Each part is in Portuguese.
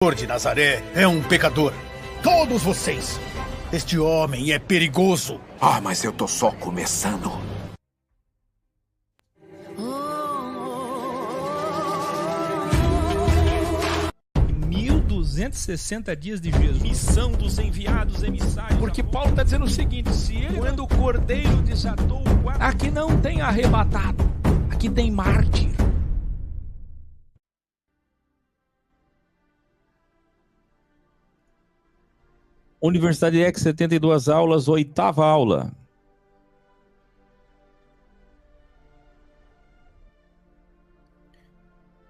de Nazaré é um pecador. Todos vocês. Este homem é perigoso. Ah, mas eu tô só começando. 1260 dias de Jesus. Missão dos enviados emissários. Porque Paulo está dizendo o seguinte: se ele, quando o cordeiro desatou o guarda, aqui não tem arrebatado, aqui tem mártir. Universidade X, 72 aulas, 8ª aula.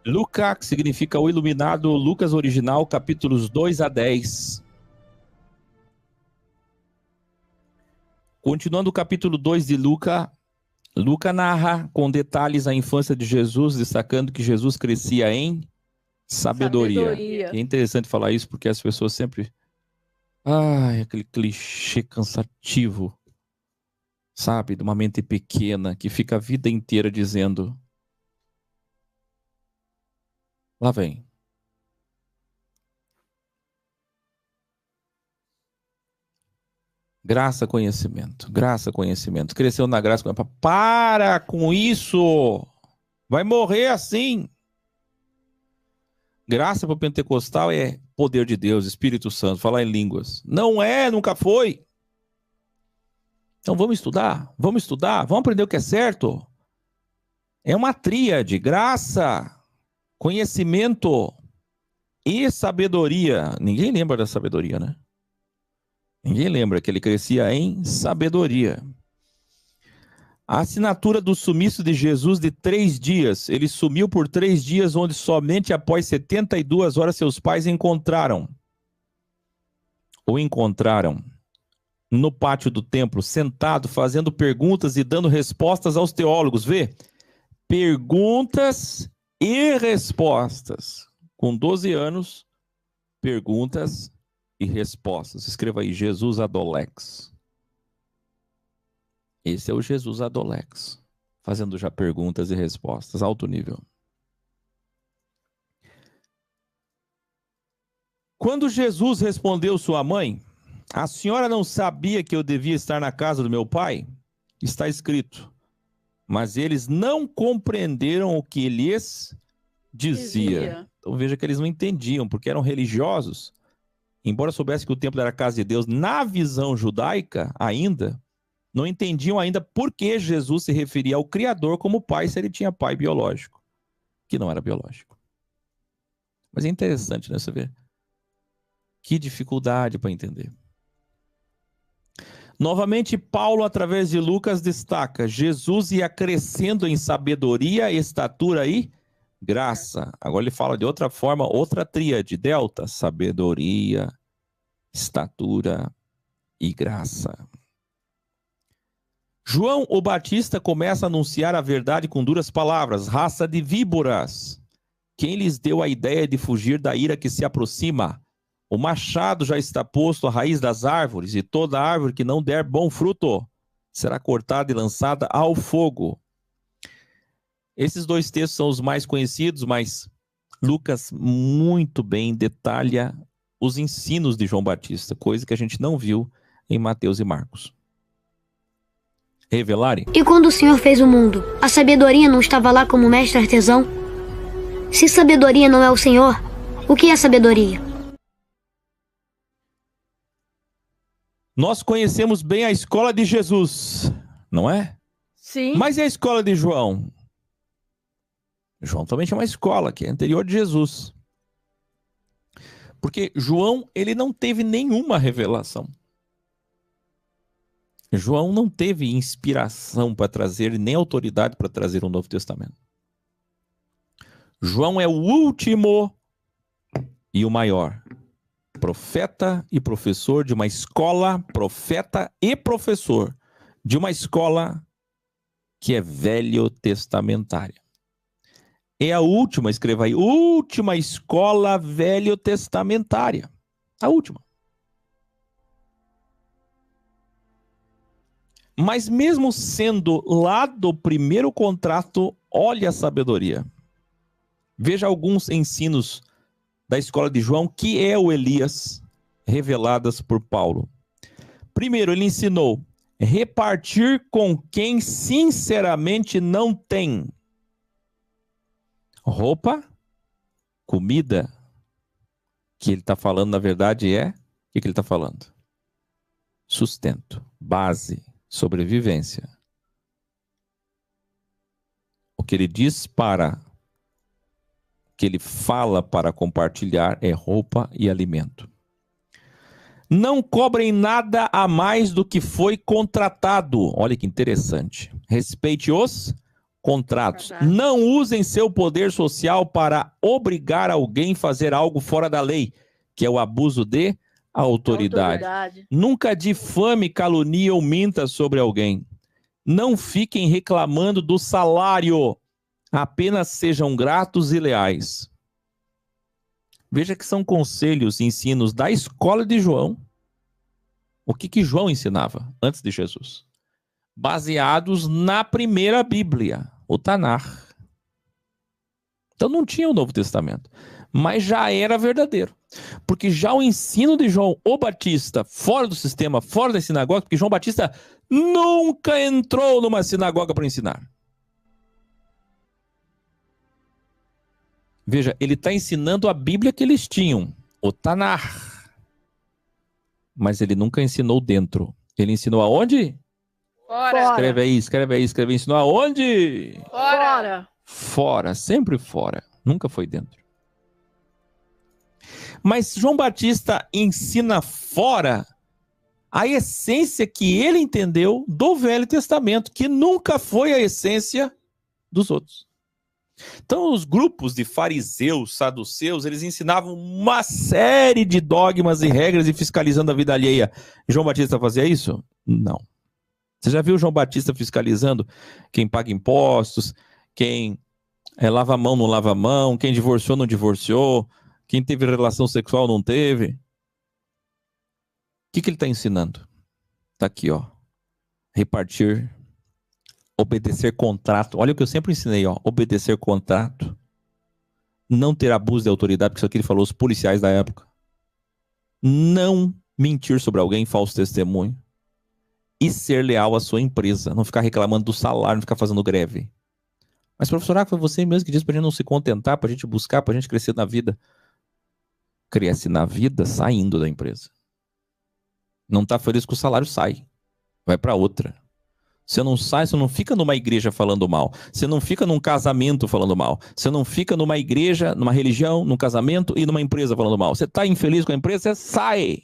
Luca, que significa o iluminado, Lucas original, capítulos 2 a 10. Continuando o capítulo 2 de Luca, Luca narra com detalhes a infância de Jesus, destacando que Jesus crescia em sabedoria. É interessante falar isso porque as pessoas sempre... Ai, aquele clichê cansativo, sabe? De uma mente pequena que fica a vida inteira dizendo... Lá vem. Graça, conhecimento. Graça, conhecimento. Cresceu na graça. Para com isso! Vai morrer assim! Graça para o pentecostal é poder de Deus, Espírito Santo, falar em línguas. Não é, nunca foi. Então vamos estudar, vamos aprender o que é certo. É uma tríade, graça, conhecimento e sabedoria. Ninguém lembra da sabedoria, né? Ninguém lembra que ele crescia em sabedoria. A assinatura do sumiço de Jesus de 3 dias. Ele sumiu por 3 dias, onde somente após 72 horas seus pais o encontraram no pátio do templo, sentado, fazendo perguntas e dando respostas aos teólogos. Vê? Perguntas e respostas. Com 12 anos, perguntas e respostas. Escreva aí, Jesus Adolex. Esse é o Jesus Adolex, fazendo já perguntas e respostas, alto nível. Quando Jesus respondeu sua mãe, a senhora não sabia que eu devia estar na casa do meu pai? Está escrito. Mas eles não compreenderam o que lhes dizia. Então veja que eles não entendiam, porque eram religiosos. Embora soubessem que o templo era a casa de Deus, na visão judaica ainda, não entendiam ainda por que Jesus se referia ao Criador como pai, se ele tinha pai biológico, que não era biológico. Mas é interessante, né? Você vê que dificuldade para entender. Novamente, Paulo, através de Lucas, destaca: Jesus ia crescendo em sabedoria, estatura e graça. Agora ele fala de outra forma, outra tríade, delta: sabedoria, estatura e graça. João o Batista começa a anunciar a verdade com duras palavras: raça de víboras. Quem lhes deu a ideia de fugir da ira que se aproxima? O machado já está posto à raiz das árvores, e toda árvore que não der bom fruto será cortada e lançada ao fogo. Esses 2 textos são os mais conhecidos, mas Lucas muito bem detalha os ensinos de João Batista, coisa que a gente não viu em Mateus e Marcos. Revelare. E quando o Senhor fez o mundo, a sabedoria não estava lá como mestre artesão? Se sabedoria não é o Senhor, o que é sabedoria? Nós conhecemos bem a escola de Jesus, não é? Sim. Mas e a escola de João? João também tinha uma escola que é anterior de Jesus. Porque João, ele não teve nenhuma revelação. João não teve inspiração para trazer, nem autoridade para trazer um Novo Testamento. João é o último e o maior. Profeta e professor de uma escola, profeta e professor de uma escola que é velho testamentária. É a última, escreva aí, última escola velho testamentária. A última. Mas mesmo sendo lá do primeiro contrato, olha a sabedoria. Veja alguns ensinos da escola de João, que é o Elias, reveladas por Paulo. Primeiro, ele ensinou repartir com quem sinceramente não tem. Roupa, comida. Que ele está falando, na verdade, o que ele está falando? Sustento, base, sobrevivência. O que ele diz que ele fala para compartilhar é roupa e alimento. Não cobrem nada a mais do que foi contratado. Olha que interessante. Respeite os contratos. Não usem seu poder social para obrigar alguém a fazer algo fora da lei, que é o abuso de autoridade. Nunca difame, calunie ou minta sobre alguém. Não fiquem reclamando do salário. Apenas sejam gratos e leais. Veja que são conselhos e ensinos da escola de João. O que João ensinava antes de Jesus? Baseados na primeira Bíblia, o Tanar. Então não tinha o Novo Testamento, mas já era verdadeiro. Porque já o ensino de João o Batista, fora do sistema, fora da sinagoga, porque João Batista nunca entrou numa sinagoga para ensinar. Veja, ele está ensinando a Bíblia que eles tinham, o Tanar. Mas ele nunca ensinou dentro. Ele ensinou aonde? Fora. Escreve aí. Ensinou aonde? Fora. Fora, sempre fora. Nunca foi dentro. Mas João Batista ensina fora a essência que ele entendeu do Velho Testamento, que nunca foi a essência dos outros. Então, os grupos de fariseus, saduceus, eles ensinavam uma série de dogmas e regras e fiscalizando a vida alheia. João Batista fazia isso? Não. Você já viu João Batista fiscalizando quem paga impostos, quem lava a mão, não lava a mão, quem divorciou, não divorciou, quem teve relação sexual, não teve? O que ele está ensinando? Está aqui, ó. Repartir, obedecer contrato. Olha o que eu sempre ensinei, ó. Obedecer contrato. Não ter abuso de autoridade, porque isso aqui ele falou, os policiais da época. Não mentir sobre alguém, falso testemunho. E ser leal à sua empresa. Não ficar reclamando do salário, não ficar fazendo greve. Mas, professor, foi você mesmo que disse pra gente não se contentar, pra gente buscar, pra gente crescer na vida. Cresce na vida saindo da empresa. Não tá feliz com o salário, sai. Vai pra outra. Você não sai, você não fica numa igreja falando mal. Você não fica num casamento falando mal. Você não fica numa igreja, numa religião, num casamento e numa empresa falando mal. Você tá infeliz com a empresa, você sai.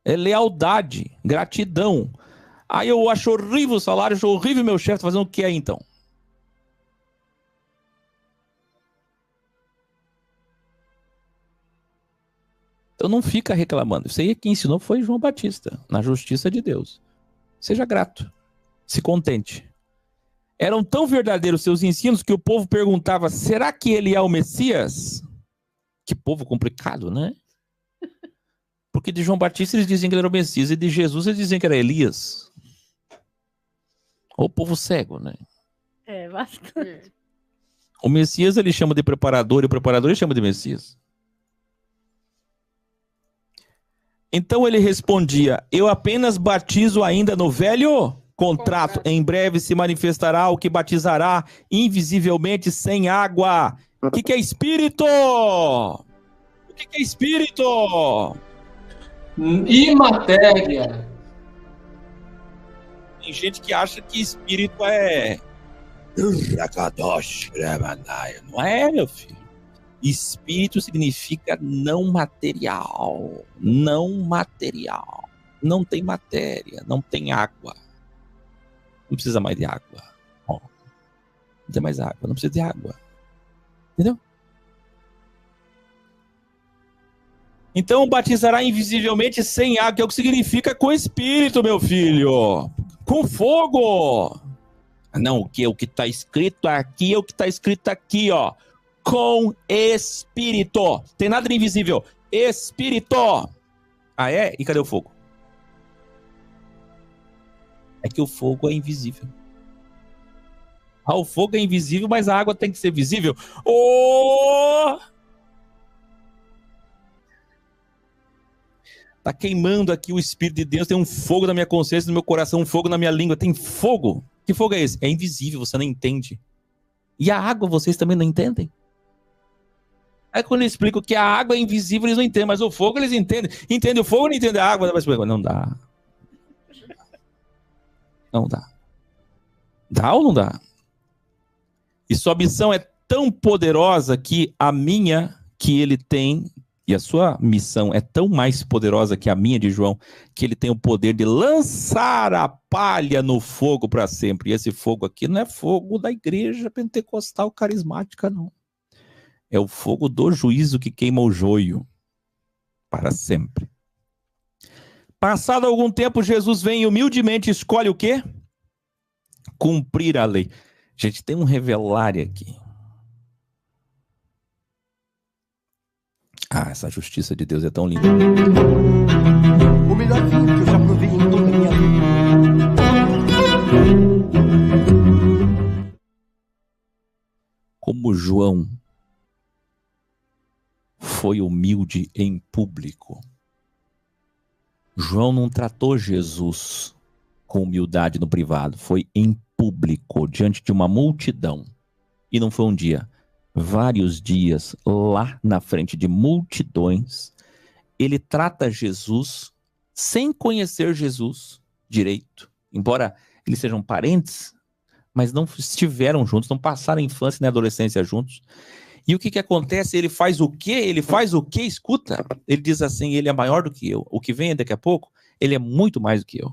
É lealdade, gratidão. Aí eu acho horrível o salário, acho horrível meu chefe, tá fazendo o que é então? Então não fica reclamando. Isso aí quem ensinou foi João Batista, na justiça de Deus. Seja grato, se contente. Eram tão verdadeiros seus ensinos que o povo perguntava, será que ele é o Messias? Que povo complicado, né? Porque de João Batista eles diziam que ele era o Messias, e de Jesus eles diziam que era Elias. O povo cego, né? É, bastante. O Messias ele chama de preparador, e o preparador ele chama de Messias. Então ele respondia, eu apenas batizo ainda no velho contrato. Em breve se manifestará o que batizará invisivelmente sem água. O que é espírito? O que é espírito? E matéria. Tem gente que acha que espírito é... Não é, meu filho. Espírito significa não material. Não material. Não tem matéria, não tem água. Não precisa mais de água. Não tem mais água, não precisa de água. Entendeu? Então batizará invisivelmente sem água, que é o que significa com espírito, meu filho. Com fogo. Não, o que está escrito aqui é o que está escrito aqui, ó. Com espírito. Tem nada de invisível. Espírito. Ah, é? E cadê o fogo? É que o fogo é invisível. Ah, o fogo é invisível, mas a água tem que ser visível. Oh! Tá queimando aqui o Espírito de Deus, tem um fogo na minha consciência, no meu coração, um fogo na minha língua, tem fogo. Que fogo é esse? É invisível, você não entende. E a água, vocês também não entendem? Aí quando eu explico que a água é invisível, eles não entendem, mas o fogo eles entendem. Entendem o fogo, não entendem a água. Não dá. Não dá. Dá ou não dá? E sua missão é tão poderosa que a minha, que ele tem, e a sua missão é tão mais poderosa que a minha de João, que ele tem o poder de lançar a palha no fogo para sempre. E esse fogo aqui não é fogo da igreja pentecostal carismática, não. É o fogo do juízo que queima o joio para sempre. Passado algum tempo, Jesus vem e humildemente escolhe o quê? Cumprir a lei. Gente, tem um revelário aqui. Ah, essa justiça de Deus é tão linda. O melhor vinho que eu já provei em toda a minha vida. Como João foi humilde em público. João não tratou Jesus com humildade no privado, foi em público, diante de uma multidão. E não foi um dia, vários dias, lá na frente de multidões, ele trata Jesus sem conhecer Jesus direito. Embora eles sejam parentes, mas não estiveram juntos, não passaram a infância nem a adolescência juntos. E o que acontece? Ele faz o quê? Ele faz o quê? Escuta, ele diz assim, ele é maior do que eu. O que vem daqui a pouco, ele é muito mais do que eu.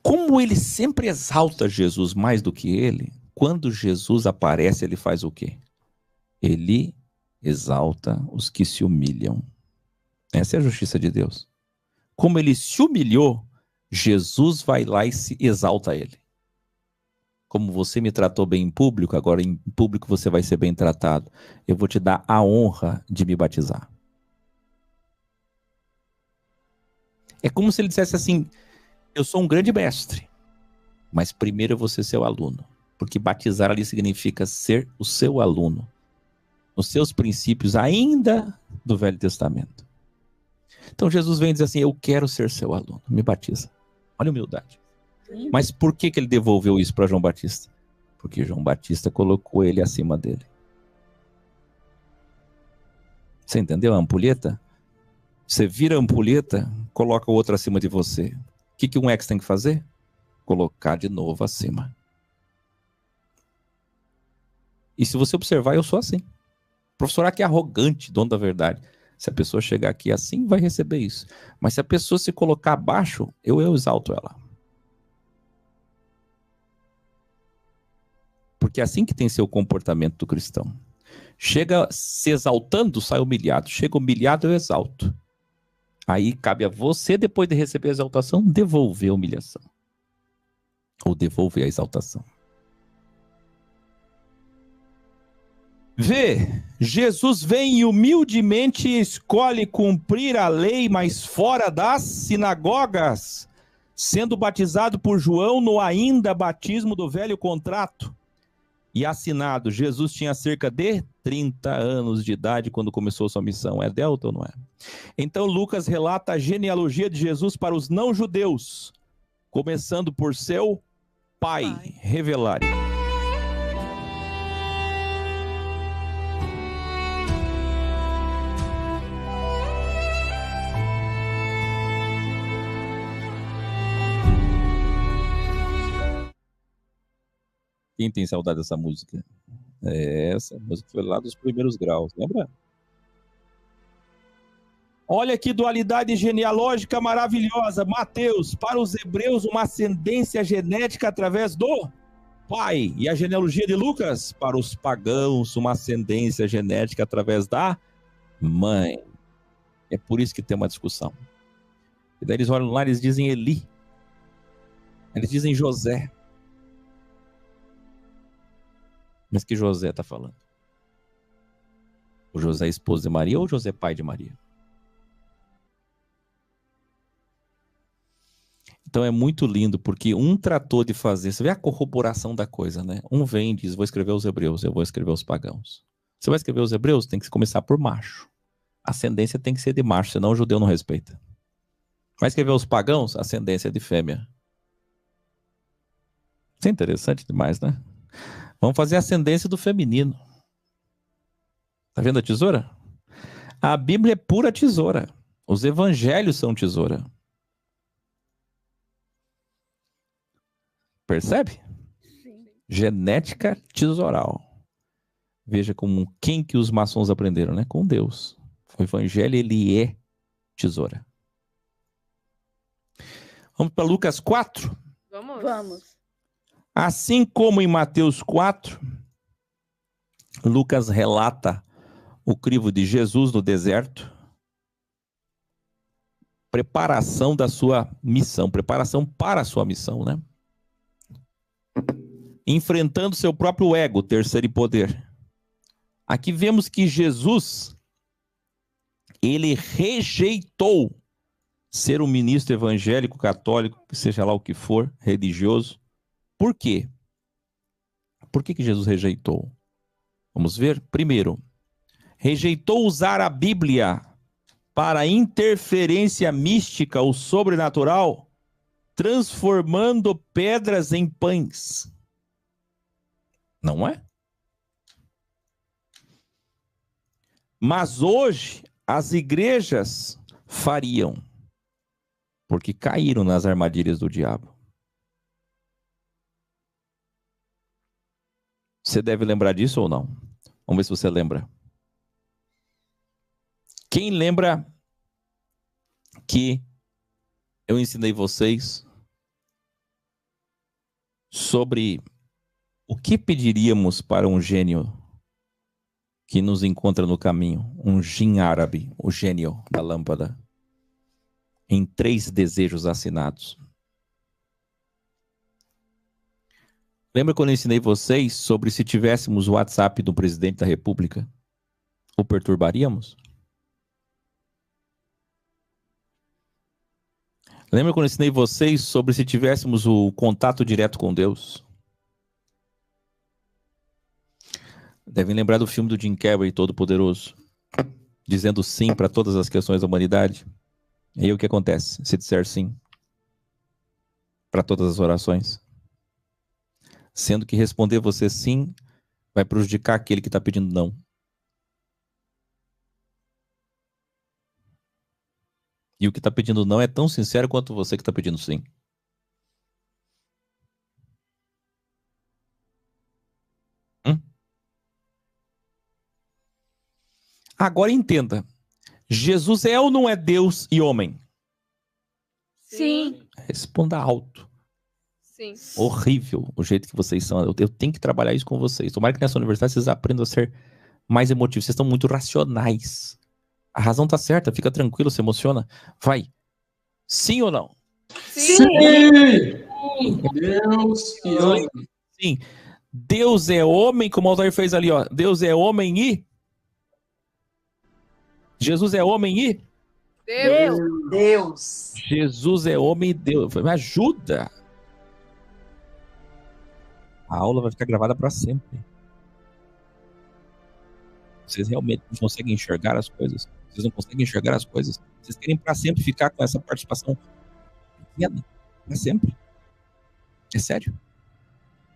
Como ele sempre exalta Jesus mais do que ele, quando Jesus aparece, ele faz o quê? Ele exalta os que se humilham. Essa é a justiça de Deus. Como ele se humilhou, Jesus vai lá e se exalta ele. Como você me tratou bem em público, agora em público você vai ser bem tratado. Eu vou te dar a honra de me batizar. É como se ele dissesse assim, eu sou um grande mestre, mas primeiro eu vou ser seu aluno. Porque batizar ali significa ser o seu aluno. Os seus princípios ainda do Velho Testamento. Então Jesus vem dizer assim, eu quero ser seu aluno, me batiza. Olha a humildade. Mas por que ele devolveu isso para João Batista? Porque João Batista colocou ele acima dele. Você entendeu a ampulheta? Você vira a ampulheta, coloca o outro acima de você. O que um ex tem que fazer? Colocar de novo acima. E se você observar, eu sou assim. O professor aqui é arrogante, dono da verdade. Se a pessoa chegar aqui assim, vai receber isso. Mas se a pessoa se colocar abaixo, eu exalto ela. Porque é assim que tem que ser o comportamento do cristão. Chega se exaltando, sai humilhado. Chega humilhado, eu exalto. Aí cabe a você, depois de receber a exaltação, devolver a humilhação. Ou devolver a exaltação. Vê, Jesus vem e humildemente escolhe cumprir a lei, mas fora das sinagogas, sendo batizado por João no ainda batismo do velho contrato. E assinado, Jesus tinha cerca de 30 anos de idade quando começou sua missão. É delta ou não é? Então Lucas relata a genealogia de Jesus para os não-judeus, começando por seu pai. Revelar. Quem tem saudade dessa música? Essa música foi lá dos primeiros graus, lembra? Olha que dualidade genealógica maravilhosa. Mateus, para os hebreus, uma ascendência genética através do pai. E a genealogia de Lucas, para os pagãos, uma ascendência genética através da mãe. É por isso que tem uma discussão. E daí eles olham lá e eles dizem Eli. Eles dizem José. Mas que José está falando? O José esposo de Maria ou o José pai de Maria? Então é muito lindo, porque um tratou de fazer, você vê a corroboração da coisa, né? Um vem e diz, vou escrever os hebreus, eu vou escrever os pagãos. Você vai escrever os hebreus, tem que começar por macho. A ascendência tem que ser de macho, senão o judeu não respeita. Mas quer ver os pagãos? A ascendência é de fêmea. Isso é interessante demais, né? Vamos fazer a ascendência do feminino. Tá vendo a tesoura? A Bíblia é pura tesoura. Os evangelhos são tesoura. Percebe? Sim. Genética tesoural. Veja como quem que os maçons aprenderam, né? Com Deus. O evangelho, ele é tesoura. Vamos para Lucas 4? Vamos. Assim como em Mateus 4, Lucas relata o crivo de Jesus no deserto. Preparação da sua missão, preparação para a sua missão, né? Enfrentando seu próprio ego, terceiro poder. Aqui vemos que Jesus, ele rejeitou ser um ministro evangélico, católico, seja lá o que for, religioso. Por quê? Por que Jesus rejeitou? Vamos ver. Primeiro, rejeitou usar a Bíblia para interferência mística ou sobrenatural, transformando pedras em pães. Não é? Mas hoje as igrejas fariam, porque caíram nas armadilhas do diabo. Você deve lembrar disso ou não? Vamos ver se você lembra. Quem lembra que eu ensinei vocês sobre o que pediríamos para um gênio que nos encontra no caminho? Um jin árabe, o gênio da lâmpada, em 3 desejos assinados. Lembra quando eu ensinei vocês sobre se tivéssemos o WhatsApp do presidente da República, o perturbaríamos? Lembra quando eu ensinei vocês sobre se tivéssemos o contato direto com Deus? Devem lembrar do filme do Jim Carrey, Todo-Poderoso, dizendo sim para todas as questões da humanidade. E aí o que acontece se disser sim para todas as orações? Sendo que responder você sim vai prejudicar aquele que está pedindo não. E o que está pedindo não é tão sincero quanto você que está pedindo sim. Agora entenda. Jesus é ou não é Deus e homem? Sim. Responda alto. Sim. Horrível o jeito que vocês são. Eu tenho que trabalhar isso com vocês. Tomara que nessa universidade vocês aprendam a ser mais emotivos. Vocês estão muito racionais. A razão tá certa. Fica tranquilo, se emociona. Vai. Sim ou não? Sim. Deus e homem. Sim. Deus é homem, como o Altair fez ali, ó. Deus é homem e... Jesus é homem e... Deus. Jesus é homem e Deus. Me ajuda. A aula vai ficar gravada para sempre. Vocês realmente não conseguem enxergar as coisas? Vocês não conseguem enxergar as coisas? Vocês querem para sempre ficar com essa participação pequena? Para sempre? É sério?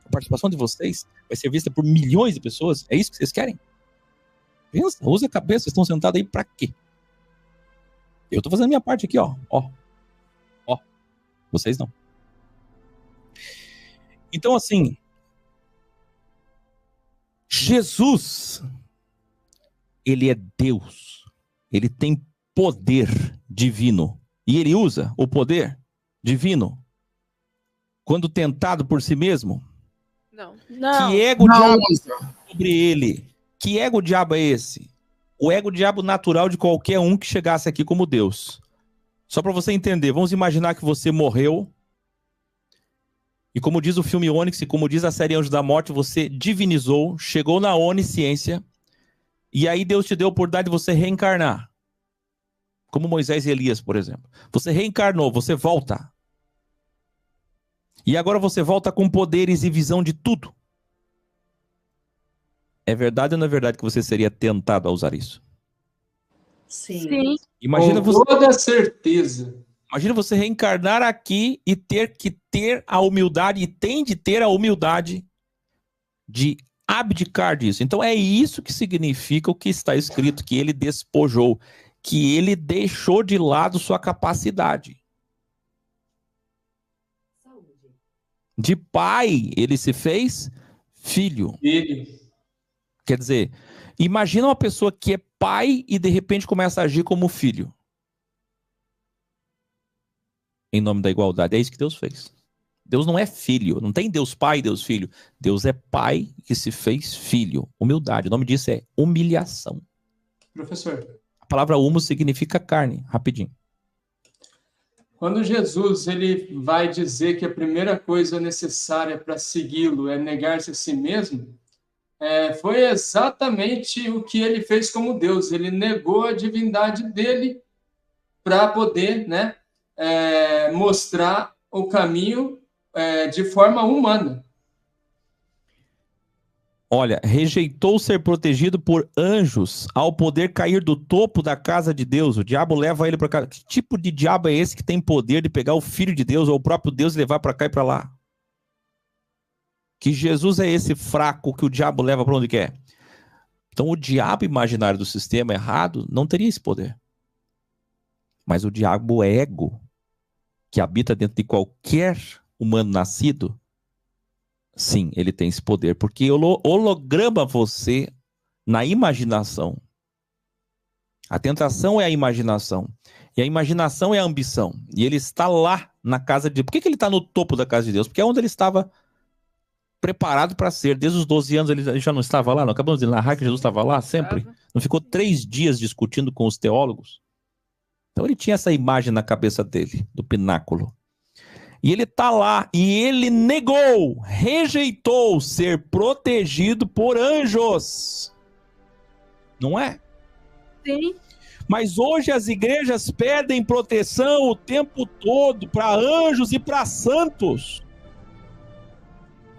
A participação de vocês vai ser vista por milhões de pessoas? É isso que vocês querem? Pensa, usa a cabeça. Vocês estão sentados aí para quê? Eu tô fazendo a minha parte aqui, ó. Ó. Vocês não. Então, assim, Jesus, ele é Deus. Ele tem poder divino. E ele usa o poder divino quando tentado por si mesmo. Não. Que ego diabo sobre ele? Que ego diabo é esse? O ego diabo natural de qualquer um que chegasse aqui como Deus. Só para você entender, vamos imaginar que você morreu e, como diz o filme Ônix e como diz a série Anjos da Morte, você divinizou, chegou na onisciência e aí Deus te deu a oportunidade de você reencarnar. Como Moisés e Elias, por exemplo. Você reencarnou, você volta. E agora você volta com poderes e visão de tudo. É verdade ou não é verdade que você seria tentado a usar isso? Sim. Imagina Com você, toda certeza. imagina você reencarnar aqui e ter que ter a humildade, e tem de ter a humildade de abdicar disso. Então é isso que significa o que está escrito, que ele despojou, que ele deixou de lado sua capacidade. De pai, ele se fez filho. Filho. Quer dizer, imagina uma pessoa que é pai e de repente começa a agir como filho. Em nome da igualdade. É isso que Deus fez. Deus não é filho. Não tem Deus pai e Deus filho. Deus é pai que se fez filho. Humildade. O nome disso é humilhação. Professor, A palavra humo significa carne. Rapidinho. quando Jesus ele vai dizer que a primeira coisa necessária para segui-lo é negar-se a si mesmo, foi exatamente o que ele fez como Deus. Ele negou a divindade dele para poder, né, mostrar o caminho de forma humana. Olha, rejeitou ser protegido por anjos ao poder cair do topo da casa de Deus. O diabo leva ele para cá. Que tipo de diabo é esse que tem poder de pegar o filho de Deus ou o próprio Deus e levar para cá e para lá? Que Jesus é esse fraco que o diabo leva para onde quer? Então o diabo imaginário do sistema errado não teria esse poder. Mas o diabo ego, que habita dentro de qualquer humano nascido, sim, ele tem esse poder, porque holograma você na imaginação. A tentação é a imaginação, e a imaginação é a ambição, e ele está lá na casa de Deus. Por que ele está no topo da casa de Deus? Porque é onde ele estava preparado para ser. Desde os 12 anos ele já não estava lá, não acabamos de narrar que Jesus estava lá sempre? Não ficou 3 dias discutindo com os teólogos? Então ele tinha essa imagem na cabeça dele, do pináculo. E ele está lá, e ele negou, rejeitou ser protegido por anjos. Não é? Sim. Mas hoje as igrejas pedem proteção o tempo todo para anjos e para santos.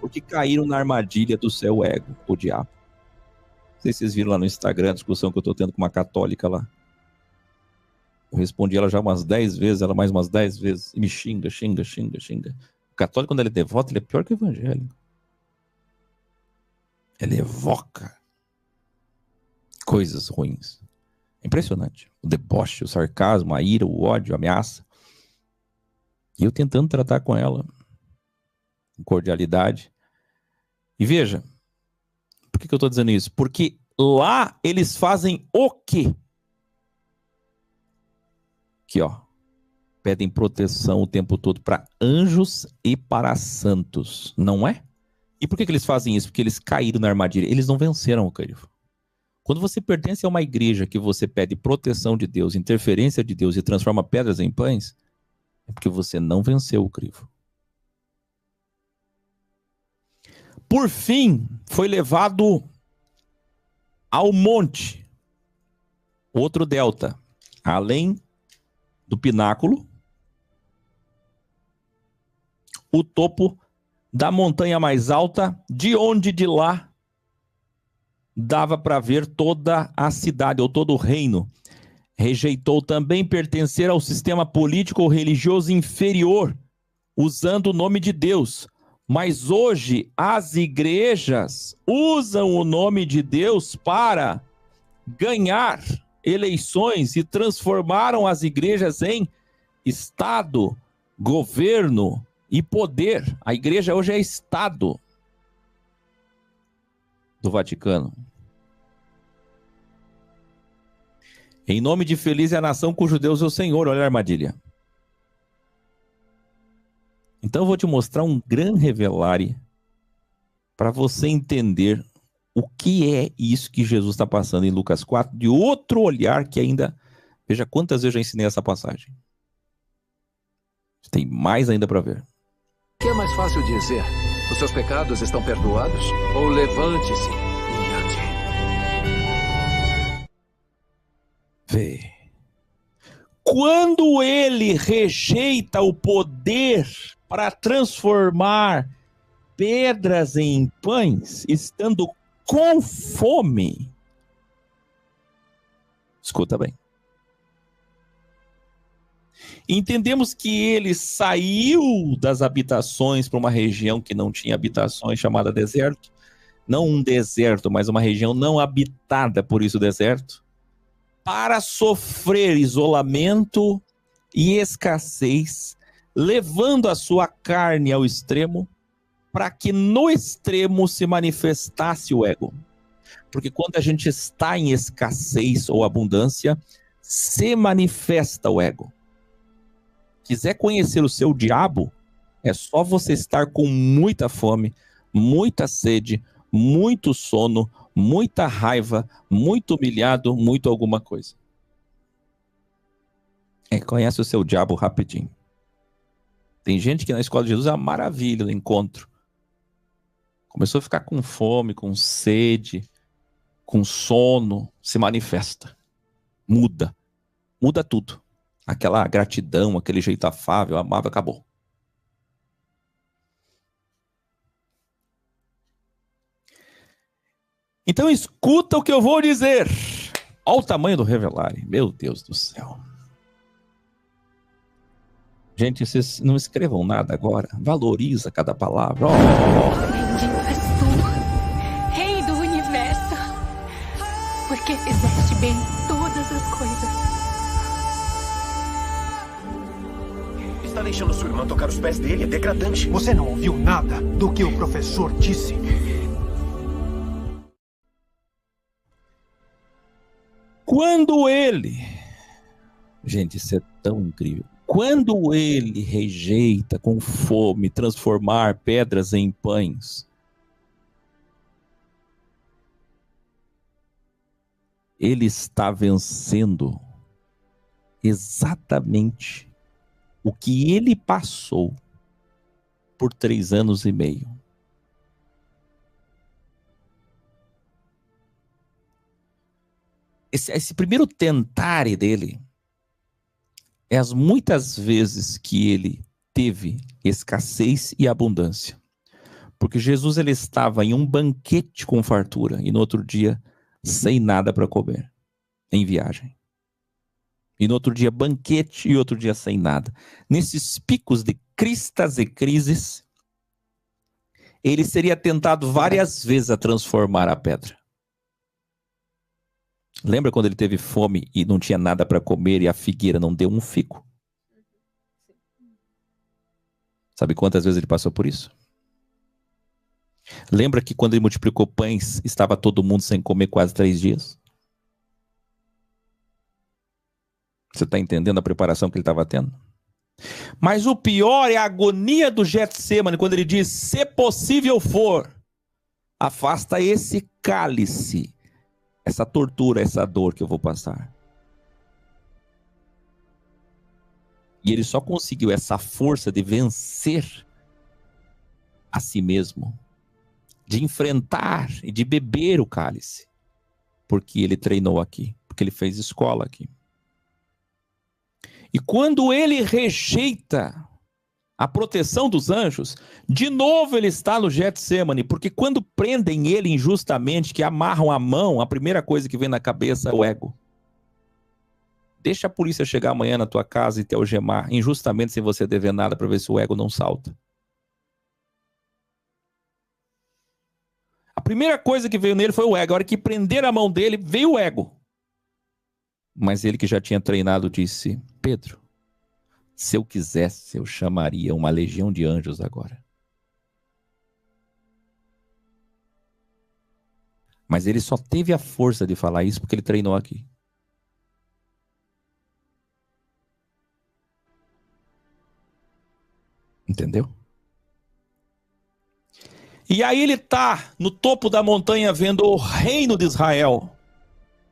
Porque caíram na armadilha do seu ego, o diabo. Não sei se vocês viram lá no Instagram a discussão que eu estou tendo com uma católica lá. Eu respondi ela já umas 10 vezes, ela mais umas 10 vezes, e me xinga. O católico, quando ele é devoto, ele é pior que o evangélico. Ele evoca coisas ruins. É impressionante. O deboche, o sarcasmo, a ira, o ódio, a ameaça. E eu tentando tratar com ela com cordialidade. E veja, por que eu estou dizendo isso? Porque lá eles fazem o quê? Aqui, ó. Pedem proteção o tempo todo para anjos e para santos, não é? E por que eles fazem isso? Porque eles caíram na armadilha. Eles não venceram o crivo. Quando você pertence a uma igreja que você pede proteção de Deus, interferência de Deus e transforma pedras em pães, é porque você não venceu o crivo. Por fim, foi levado ao monte, outro delta, além do pináculo, o topo da montanha mais alta, de onde de lá dava para ver toda a cidade ou todo o reino. Rejeitou também pertencer ao sistema político ou religioso inferior, usando o nome de Deus. Mas hoje as igrejas usam o nome de Deus para ganhar eleições e transformaram as igrejas em Estado, governo e poder. A igreja hoje é Estado do Vaticano. Em nome de feliz é a nação cujo Deus é o Senhor. Olha a armadilha. Então eu vou te mostrar um grande revelare para você entender o que é isso que Jesus está passando em Lucas 4, de outro olhar que ainda... Veja quantas vezes eu já ensinei essa passagem. Tem mais ainda para ver. O que é mais fácil dizer? Os seus pecados estão perdoados? Ou levante-se e ande? Vê. Quando ele rejeita o poder para transformar pedras em pães, estando com fome. Escuta bem. Entendemos que ele saiu das habitações para uma região que não tinha habitações, chamada deserto. Não um deserto, mas uma região não habitada, por isso deserto. Para sofrer isolamento e escassez, levando a sua carne ao extremo, para que no extremo se manifestasse o ego. Porque quando a gente está em escassez ou abundância, se manifesta o ego. Quiser conhecer o seu diabo, é só você estar com muita fome, muita sede, muito sono, muita raiva, muito humilhado, muito alguma coisa. Conhece o seu diabo rapidinho. Tem gente que na escola de Jesus é uma maravilha no encontro. Começou a ficar com fome, com sede, com sono, se manifesta. Muda tudo. Aquela gratidão, aquele jeito afável, amável, acabou. Então escuta o que eu vou dizer. Olha o tamanho do Revelare. Meu Deus do céu. Gente, vocês não escrevam nada agora. Valoriza cada palavra. Bendito és tu, Rei do Universo, porque fizeste bem todas as coisas. Está deixando sua irmã tocar os pés dele, é degradante. Você não ouviu nada do que o professor disse? Quando ele... Gente, isso é tão incrível. Quando ele rejeita com fome transformar pedras em pães, ele está vencendo exatamente o que ele passou por 3 anos e meio. Esse primeiro tentare dele é as muitas vezes que ele teve escassez e abundância. Porque Jesus ele estava em um banquete com fartura e no outro dia sem nada para comer, em viagem. E no outro dia banquete e outro dia sem nada. Nesses picos de cristas e crises, ele seria tentado várias vezes a transformar a pedra. Lembra quando ele teve fome e não tinha nada para comer e a figueira não deu um fico? Sabe quantas vezes ele passou por isso? Lembra que quando ele multiplicou pães, estava todo mundo sem comer quase 3 dias? Você está entendendo a preparação que ele estava tendo? Mas o pior é a agonia do Getsemane, quando ele diz, se possível for, afasta esse cálice, essa tortura, essa dor que eu vou passar. E ele só conseguiu essa força de vencer a si mesmo, de enfrentar e de beber o cálice, porque ele treinou aqui, porque ele fez escola aqui. E quando ele rejeita a proteção dos anjos, de novo ele está no Getsemane, porque quando prendem ele injustamente, que amarram a mão, a primeira coisa que vem na cabeça é o ego. Deixa a polícia chegar amanhã na tua casa e te algemar, injustamente sem você dever nada, para ver se o ego não salta. A primeira coisa que veio nele foi o ego. A hora que prenderam a mão dele, veio o ego. Mas ele que já tinha treinado disse, Pedro, se eu quisesse, eu chamaria uma legião de anjos agora. Mas ele só teve a força de falar isso porque ele treinou aqui. Entendeu? E aí ele está no topo da montanha vendo o reino de Israel,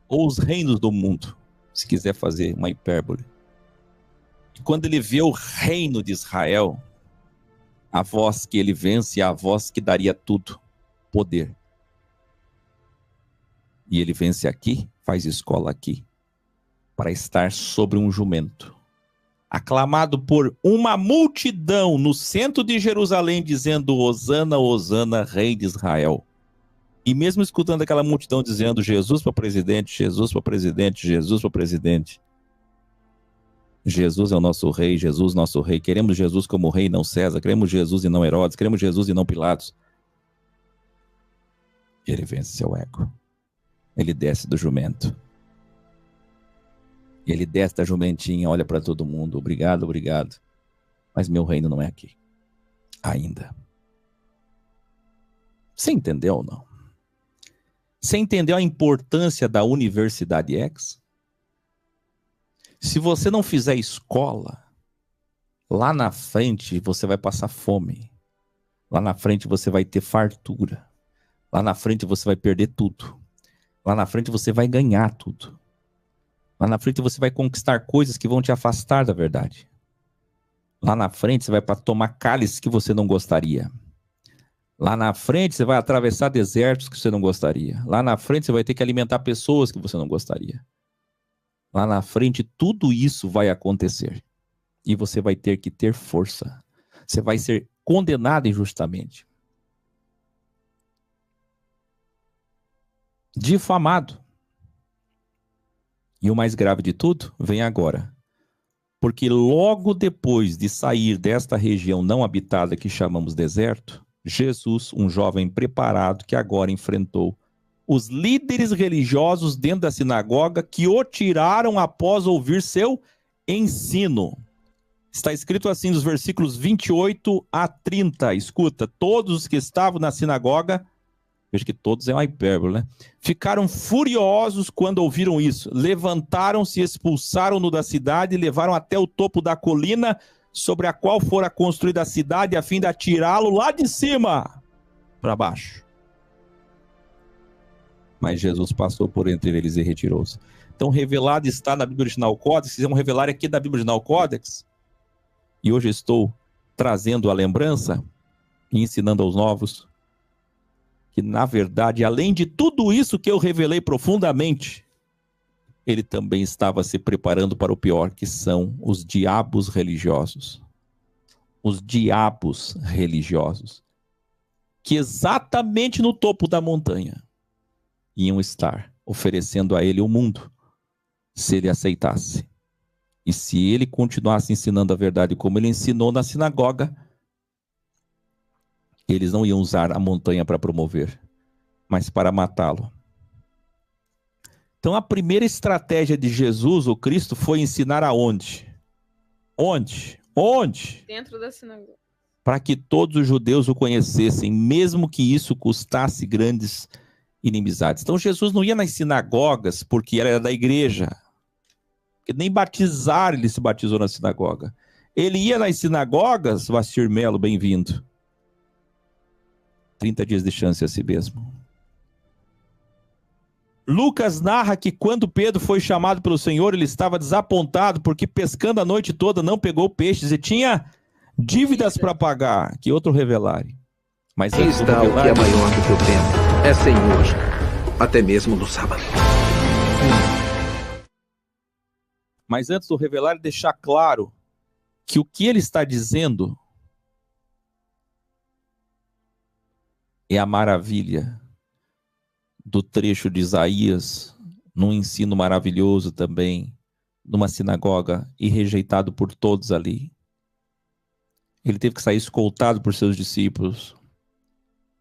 ou os reinos do mundo, se quiser fazer uma hipérbole. E quando ele vê o reino de Israel, a voz que ele vence é a voz que daria tudo, poder. E ele vence aqui, faz escola aqui, para estar sobre um jumento, aclamado por uma multidão no centro de Jerusalém, dizendo, Hosana, Hosana, rei de Israel. E mesmo escutando aquela multidão dizendo, Jesus para presidente, Jesus para presidente, Jesus para presidente, Jesus é o nosso rei, Jesus nosso rei. Queremos Jesus como rei, não César. Queremos Jesus e não Herodes. Queremos Jesus e não Pilatos. Ele vence seu ego. Ele desce do jumento. Ele desce da jumentinha, olha para todo mundo. Obrigado, obrigado. Mas meu reino não é aqui. Ainda. Você entendeu ou não? Você entendeu a importância da Universidade X? Se você não fizer escola, lá na frente você vai passar fome. Lá na frente você vai ter fartura. Lá na frente você vai perder tudo. Lá na frente você vai ganhar tudo. Lá na frente você vai conquistar coisas que vão te afastar da verdade. Lá na frente você vai para tomar cálices que você não gostaria. Lá na frente você vai atravessar desertos que você não gostaria. Lá na frente você vai ter que alimentar pessoas que você não gostaria. Lá na frente tudo isso vai acontecer. E você vai ter que ter força. Você vai ser condenado injustamente. Difamado. E o mais grave de tudo vem agora. Porque logo depois de sair desta região não habitada que chamamos deserto, Jesus, um jovem preparado que agora enfrentou os líderes religiosos dentro da sinagoga que o tiraram após ouvir seu ensino. Está escrito assim nos versículos 28 a 30. Escuta, todos os que estavam na sinagoga, veja que todos é uma hipérbole, né? Ficaram furiosos quando ouviram isso. Levantaram-se, expulsaram-no da cidade e levaram até o topo da colina sobre a qual fora construída a cidade, a fim de atirá-lo lá de cima para baixo. Mas Jesus passou por entre eles e retirou-se. Então, revelado está na Bíblia Original Códex. Fizemos revelar aqui da Bíblia Original Códex. E hoje estou trazendo a lembrança e ensinando aos novos que, na verdade, além de tudo isso que eu revelei profundamente, ele também estava se preparando para o pior, que são os diabos religiosos. Os diabos religiosos. Que exatamente no topo da montanha iam estar oferecendo a ele o mundo, se ele aceitasse. E se ele continuasse ensinando a verdade como ele ensinou na sinagoga, eles não iam usar a montanha para promover, mas para matá-lo. Então a primeira estratégia de Jesus, o Cristo, foi ensinar aonde? Onde? Dentro da sinagoga. Para que todos os judeus o conhecessem, mesmo que isso custasse grandes inimizades. Então Jesus não ia nas sinagogas porque era da igreja. Porque nem batizar ele se batizou na sinagoga. Ele ia nas sinagogas, Vastir Melo, bem-vindo. 30 dias de chance a si mesmo. Lucas narra que quando Pedro foi chamado pelo Senhor, ele estava desapontado porque pescando a noite toda não pegou peixes e tinha dívidas para pagar. Que outro revelare. Mas aqui está o que é maior do que o tempo. É Senhor, até mesmo no sábado. Mas antes do revelar, deixar claro que o que ele está dizendo é a maravilha do trecho de Isaías, num ensino maravilhoso também, numa sinagoga e rejeitado por todos ali. Ele teve que sair escoltado por seus discípulos.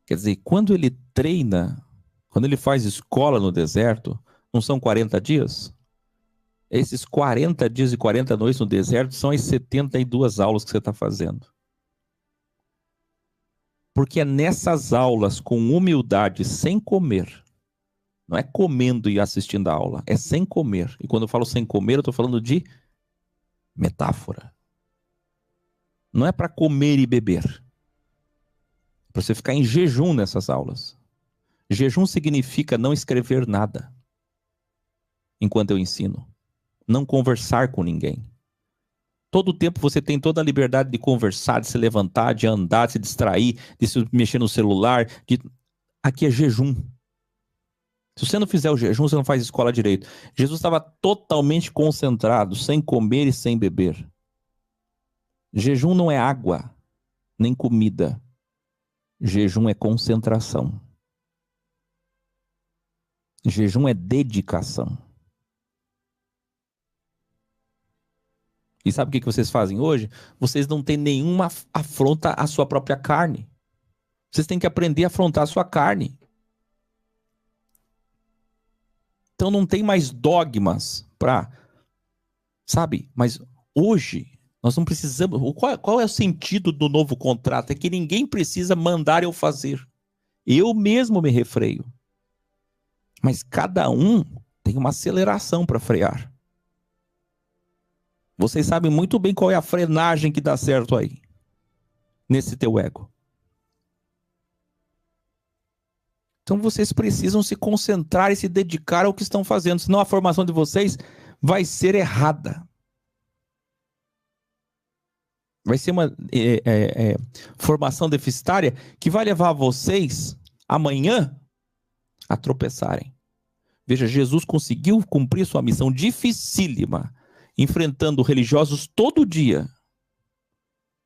Quer dizer, quando ele treina, quando ele faz escola no deserto, não são 40 dias? Esses 40 dias e 40 noites no deserto são as 72 aulas que você está fazendo. Porque é nessas aulas, com humildade, sem comer. Não é comendo e assistindo a aula, é sem comer. E quando eu falo sem comer, eu estou falando de metáfora. Não é para comer e beber. É para você ficar em jejum nessas aulas. Jejum significa não escrever nada enquanto eu ensino. Não conversar com ninguém. Todo o tempo você tem toda a liberdade de conversar, de se levantar, de andar, de se distrair, de se mexer no celular. Aqui é jejum. Se você não fizer o jejum, você não faz escola direito. Jesus estava totalmente concentrado, sem comer e sem beber. Jejum não é água, nem comida. Jejum é concentração. Jejum é dedicação. E sabe o que vocês fazem hoje? Vocês não têm nenhuma afronta à sua própria carne. Vocês têm que aprender a afrontar a sua carne. Então não tem mais dogmas para... Sabe? Mas hoje nós não precisamos... Qual é o sentido do novo contrato? É que ninguém precisa mandar eu fazer. Eu mesmo me refreio. Mas cada um tem uma aceleração para frear. Vocês sabem muito bem qual é a frenagem que dá certo aí. Nesse teu ego. Então vocês precisam se concentrar e se dedicar ao que estão fazendo. Senão a formação de vocês vai ser errada. Vai ser uma formação deficitária que vai levar vocês amanhã a tropeçarem. Veja, Jesus conseguiu cumprir sua missão dificílima, enfrentando religiosos todo dia,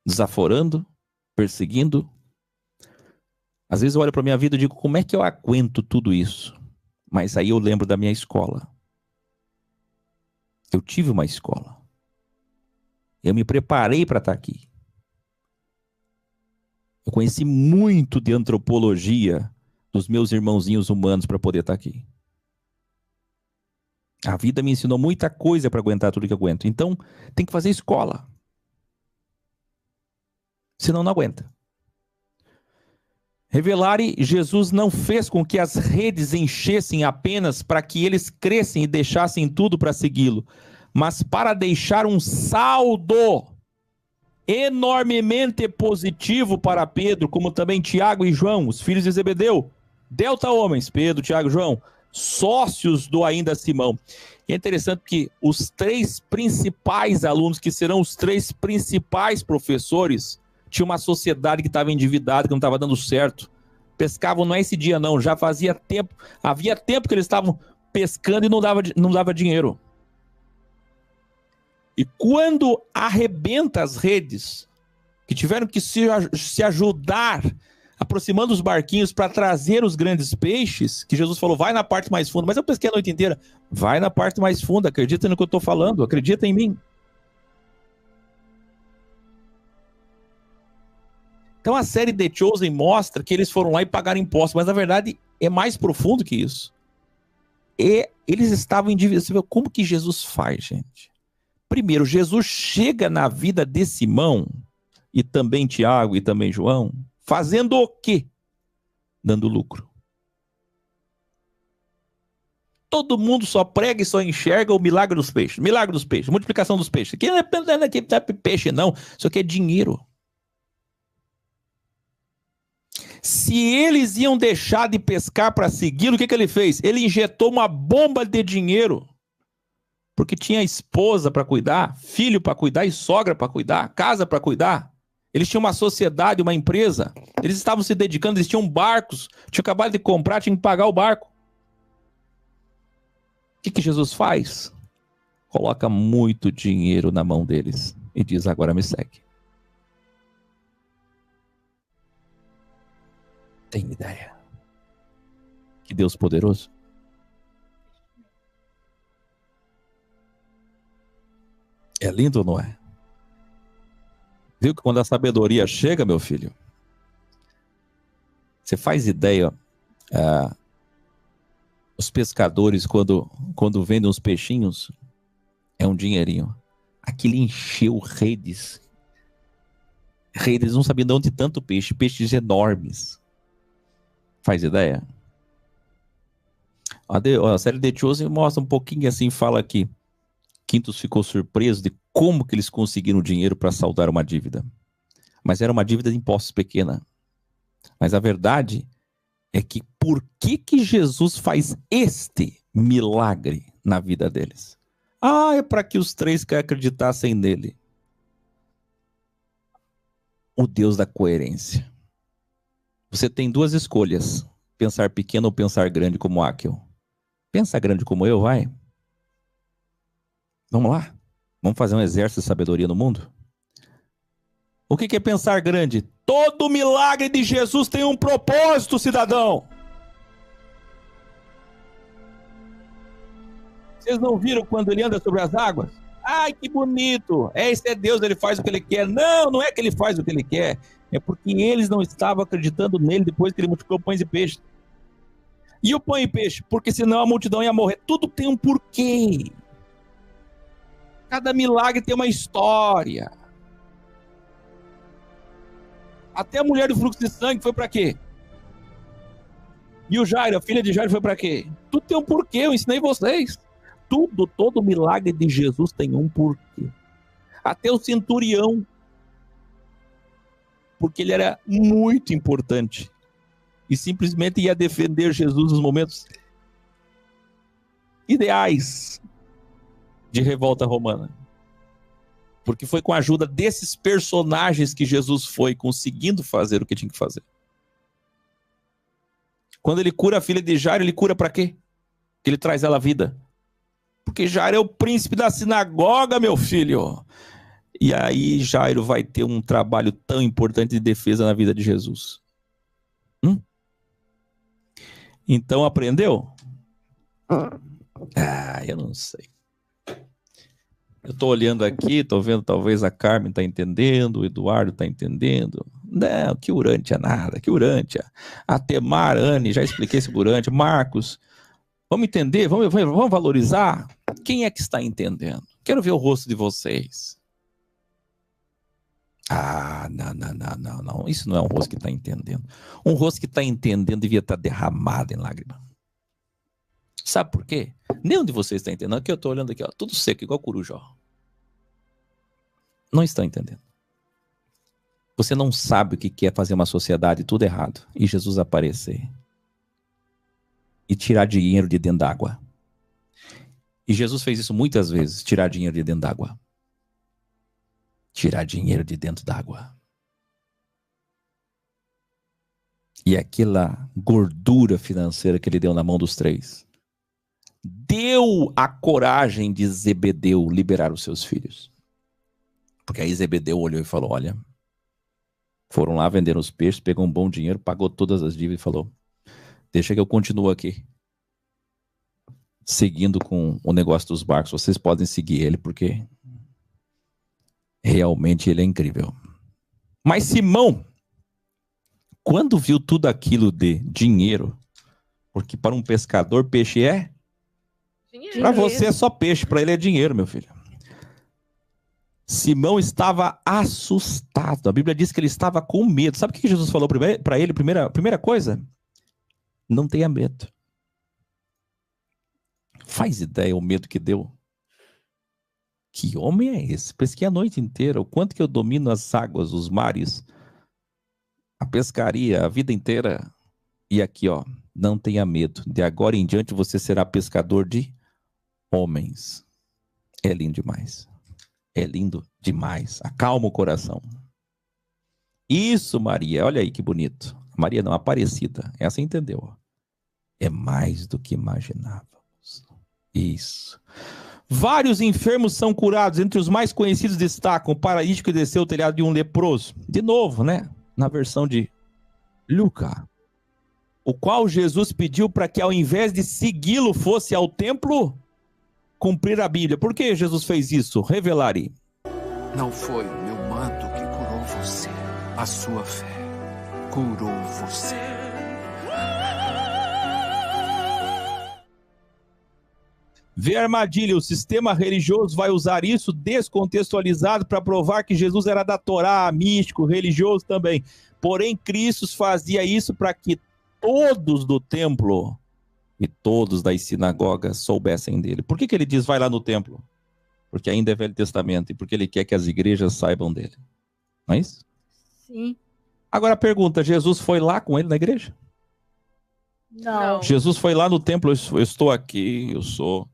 desaforando, perseguindo. Às vezes eu olho para a minha vida e digo, como é que eu aguento tudo isso? Mas aí eu lembro da minha escola. Eu tive uma escola. Eu me preparei para estar aqui. Eu conheci muito de antropologia dos meus irmãozinhos humanos para poder estar aqui. A vida me ensinou muita coisa para aguentar tudo que eu aguento. Então, tem que fazer escola. Senão não aguenta. Revelare, Jesus não fez com que as redes enchessem apenas para que eles crescem e deixassem tudo para segui-lo, mas para deixar um saldo enormemente positivo para Pedro, como também Tiago e João, os filhos de Zebedeu, delta homens, Pedro, Tiago e João, sócios do ainda Simão. E é interessante que os 3 principais alunos, que serão os 3 principais professores, tinha uma sociedade que estava endividada, que não estava dando certo. Pescavam não é esse dia não, já fazia tempo, havia tempo que eles estavam pescando e não dava dinheiro. E quando arrebenta as redes, que tiveram que se ajudar, aproximando os barquinhos para trazer os grandes peixes, que Jesus falou, vai na parte mais funda, mas eu pesquei a noite inteira, vai na parte mais funda, acredita no que eu estou falando, acredita em mim. Então a série The Chosen mostra que eles foram lá e pagaram impostos, mas na verdade é mais profundo que isso. E eles estavam endividados. Como que Jesus faz, gente? Primeiro, Jesus chega na vida de Simão, e também Tiago e também João, fazendo o quê? Dando lucro. Todo mundo só prega e só enxerga o milagre dos peixes. Milagre dos peixes, multiplicação dos peixes. Aqui não é peixe não, isso aqui é dinheiro. Se eles iam deixar de pescar para segui-lo, o que ele fez? Ele injetou uma bomba de dinheiro. Porque tinha esposa para cuidar, filho para cuidar e sogra para cuidar, casa para cuidar. Eles tinham uma sociedade, uma empresa. Eles estavam se dedicando, eles tinham barcos. Tinham acabado de comprar, tinham que pagar o barco. O que Jesus faz? Coloca muito dinheiro na mão deles e diz, agora me segue. Tem ideia? Que Deus poderoso. É lindo ou não é? Viu que quando a sabedoria chega, meu filho, você faz ideia, os pescadores quando vendem os peixinhos, é um dinheirinho. Aquilo encheu redes. Redes não sabiam de onde tanto peixe, peixes enormes. Faz ideia? A série The Chosen mostra um pouquinho assim, fala que Quintus ficou surpreso de como que eles conseguiram dinheiro para saldar uma dívida. Mas era uma dívida de impostos pequena. Mas a verdade é que por que Jesus faz este milagre na vida deles? É para que os 3 que acreditassem nele. O Deus da coerência. Você tem 2 escolhas. Pensar pequeno ou pensar grande como Áquil. Pensa grande como eu, vai. Vamos lá? Vamos fazer um exército de sabedoria no mundo? O que é pensar grande? Todo milagre de Jesus tem um propósito, cidadão. Vocês não viram quando ele anda sobre as águas? Ai, que bonito. Esse é Deus, ele faz o que ele quer. Não, não é que ele faz o que ele quer. É porque eles não estavam acreditando nele depois que ele multiplicou pães e peixes. E o pão e peixe? Porque senão a multidão ia morrer. Tudo tem um porquê. Cada milagre tem uma história. Até a mulher do fluxo de sangue foi para quê? E o Jairo, a filha de Jairo, foi para quê? Tudo tem um porquê, eu ensinei vocês. Todo milagre de Jesus tem um porquê. Até o centurião. Porque ele era muito importante. E simplesmente ia defender Jesus nos momentos ideais de revolta romana. Porque foi com a ajuda desses personagens que Jesus foi conseguindo fazer o que tinha que fazer. Quando ele cura a filha de Jairo, ele cura para quê? Que ele traz ela à vida. Porque Jairo é o príncipe da sinagoga, meu filho. E aí Jairo vai ter um trabalho tão importante de defesa na vida de Jesus. Então aprendeu? Eu não sei. Eu estou olhando aqui, estou vendo talvez a Carmen está entendendo, o Eduardo está entendendo. Não, que Urântia nada, que Urântia. A Temar, Anne, já expliquei esse Urântia. Marcos, vamos entender, vamos valorizar. Quem é que está entendendo? Quero ver o rosto de vocês. Não. Isso não é um rosto que está entendendo. Um rosto que está entendendo devia estar derramado em lágrima. Sabe por quê? Nenhum de vocês está entendendo. Aqui eu estou olhando aqui, ó, tudo seco, igual coruja. Ó. Não estão entendendo. Você não sabe o que é fazer uma sociedade tudo errado e Jesus aparecer e tirar dinheiro de dentro d'água. E Jesus fez isso muitas vezes, tirar dinheiro de dentro d'água. Tirar dinheiro de dentro d'água. E aquela gordura financeira que ele deu na mão dos três deu a coragem de Zebedeu liberar os seus filhos. Porque aí Zebedeu olhou e falou, olha, foram lá, venderam os peixes, pegou um bom dinheiro, pagou todas as dívidas e falou, deixa que eu continuo aqui. Seguindo com o negócio dos barcos, vocês podem seguir ele, porque realmente ele é incrível. Mas Simão, quando viu tudo aquilo de dinheiro, porque para um pescador peixe é? Para você é só peixe, para ele é dinheiro, meu filho. Simão estava assustado. A Bíblia diz que ele estava com medo. Sabe o que Jesus falou para ele? Primeira coisa, não tenha medo. Faz ideia o medo que deu? Que homem é esse? Pesquei a noite inteira. O quanto que eu domino as águas, os mares, a pescaria, a vida inteira. E aqui, ó, não tenha medo. De agora em diante você será pescador de homens. É lindo demais. É lindo demais. Acalma o coração. Isso, Maria. Olha aí que bonito. Maria não, Aparecida. Essa entendeu. É mais do que imaginávamos. Isso. Vários enfermos são curados. Entre os mais conhecidos destacam o paralítico que desceu o telhado de um leproso. De novo, né? Na versão de Lucas. O qual Jesus pediu para que ao invés de segui-lo fosse ao templo cumprir a Bíblia. Por que Jesus fez isso? Revelarei. Não foi o meu manto que curou você. A sua fé curou você. Vê a armadilha, o sistema religioso vai usar isso descontextualizado para provar que Jesus era da Torá, místico, religioso também. Porém, Cristo fazia isso para que todos do templo e todos das sinagogas soubessem dele. Por que ele diz vai lá no templo? Porque ainda é Velho Testamento e porque ele quer que as igrejas saibam dele. Não é isso? Sim. Agora a pergunta, Jesus foi lá com ele na igreja? Não. Jesus foi lá no templo, eu estou aqui, eu sou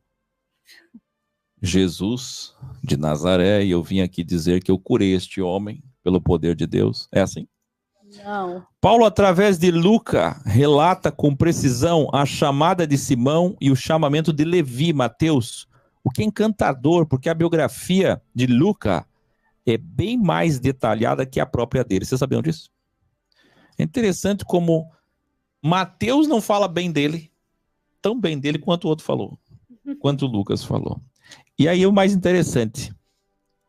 Jesus de Nazaré e eu vim aqui dizer que eu curei este homem pelo poder de Deus. É assim? Não. Paulo, através de Lucas, relata com precisão a chamada de Simão e o chamamento de Levi, Mateus, o que é encantador, porque a biografia de Lucas é bem mais detalhada que a própria dele. Vocês sabiam disso? É interessante como Mateus não fala bem dele, tão bem dele quanto o outro falou, quanto o Lucas falou. E aí o mais interessante,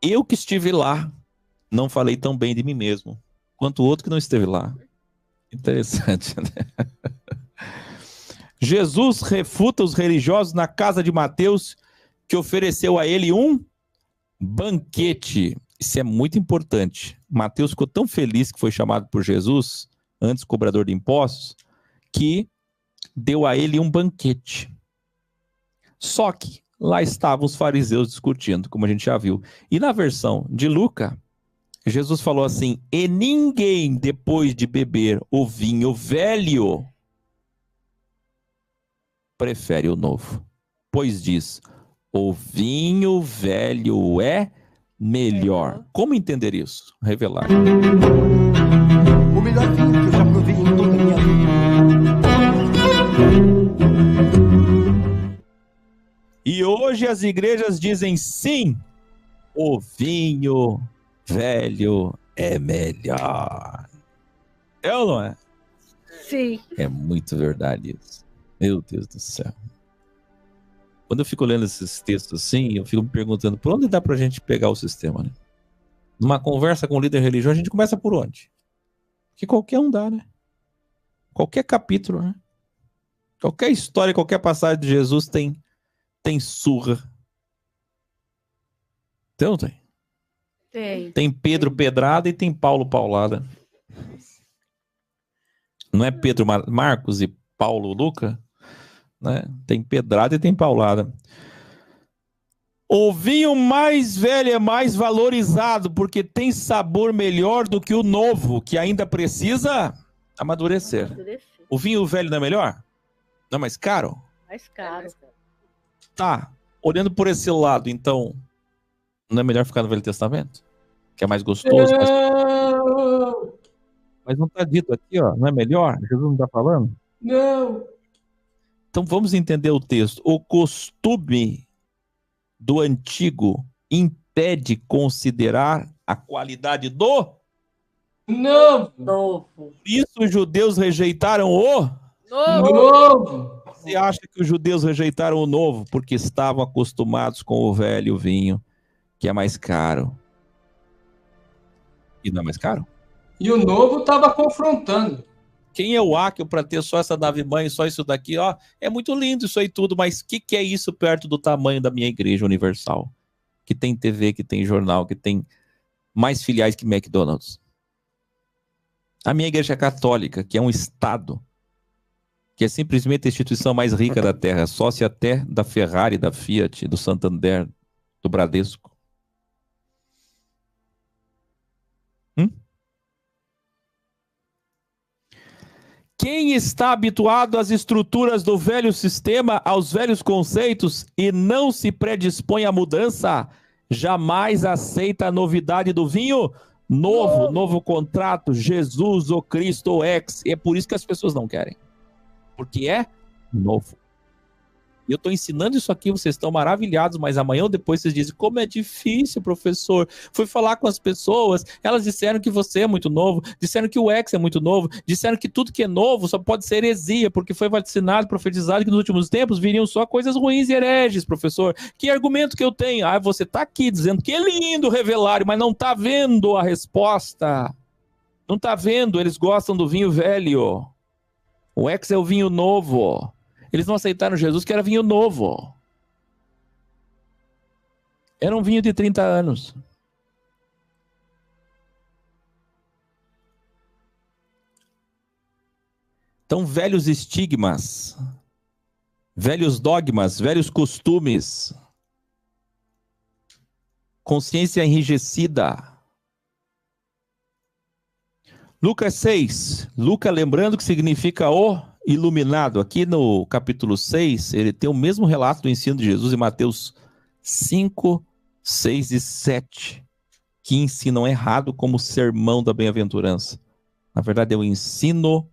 eu que estive lá, não falei tão bem de mim mesmo, quanto o outro que não esteve lá. Interessante, né? Jesus refuta os religiosos na casa de Mateus, que ofereceu a ele um banquete. Isso é muito importante. Mateus ficou tão feliz que foi chamado por Jesus, antes cobrador de impostos, que deu a ele um banquete. Só que lá estavam os fariseus discutindo, como a gente já viu. E na versão de Lucas, Jesus falou assim: e ninguém, depois de beber o vinho velho, prefere o novo. Pois diz, o vinho velho é melhor. Como entender isso? Revelar. O melhor vinho que eu já provei em toda a minha vida. E hoje as igrejas dizem sim, o vinho velho é melhor. É ou não é? Sim. É muito verdade isso. Meu Deus do céu. Quando eu fico lendo esses textos assim, eu fico me perguntando por onde dá pra gente pegar o sistema, né? Numa conversa com um líder religioso, a gente começa por onde? Que qualquer um dá, né? Qualquer capítulo, né? Qualquer história, qualquer passagem de Jesus tem surra. Então não tem? Tem. Tem Pedro pedrada e tem Paulo paulada. Não é Pedro Marcos e Paulo Luca? Né? Tem pedrada e tem paulada. O vinho mais velho é mais valorizado porque tem sabor melhor do que o novo, que ainda precisa amadurecer. O vinho velho não é melhor? Não é mais caro? Mais caro. Tá, olhando por esse lado, então, não é melhor ficar no Velho Testamento? Que é mais gostoso? Mas não está dito aqui, ó, não é melhor? Jesus não está falando? Não. Então vamos entender o texto. O costume do antigo impede considerar a qualidade do novo. Por isso os judeus rejeitaram o novo. Você acha que os judeus rejeitaram o novo porque estavam acostumados com o velho vinho, que é mais caro? E não é mais caro? E o novo estava confrontando. Quem é o Áquio para ter só essa nave-mãe, só isso daqui? Ó, é muito lindo isso aí tudo, mas o que é isso perto do tamanho da minha igreja universal? Que tem TV, que tem jornal, que tem mais filiais que McDonald's. A minha igreja é católica, que é um estado, que é simplesmente a instituição mais rica da terra, sócia até da Ferrari, da Fiat, do Santander, do Bradesco. Quem está habituado às estruturas do velho sistema, aos velhos conceitos e não se predispõe à mudança, jamais aceita a novidade do vinho novo contrato, Jesus, o Cristo, o ex. E é por isso que as pessoas não querem. Porque é novo. E eu estou ensinando isso aqui, vocês estão maravilhados, mas amanhã ou depois vocês dizem, como é difícil, professor. Fui falar com as pessoas, elas disseram que você é muito novo, disseram que o ex é muito novo, disseram que tudo que é novo só pode ser heresia, porque foi vacinado, profetizado que nos últimos tempos viriam só coisas ruins e hereges, professor. Que argumento que eu tenho? Ah, você está aqui dizendo que é lindo revelar, mas não está vendo a resposta. Não está vendo, eles gostam do vinho velho. O ex é o vinho novo. Eles não aceitaram Jesus, que era vinho novo. Era um vinho de 30 anos. Então, velhos estigmas, velhos dogmas, velhos costumes, consciência enrijecida. Lucas 6. Lucas, lembrando que significa o iluminado. Aqui no capítulo 6, ele tem o mesmo relato do ensino de Jesus em Mateus 5, 6 e 7, que ensinam errado como sermão da bem-aventurança. Na verdade, é o ensino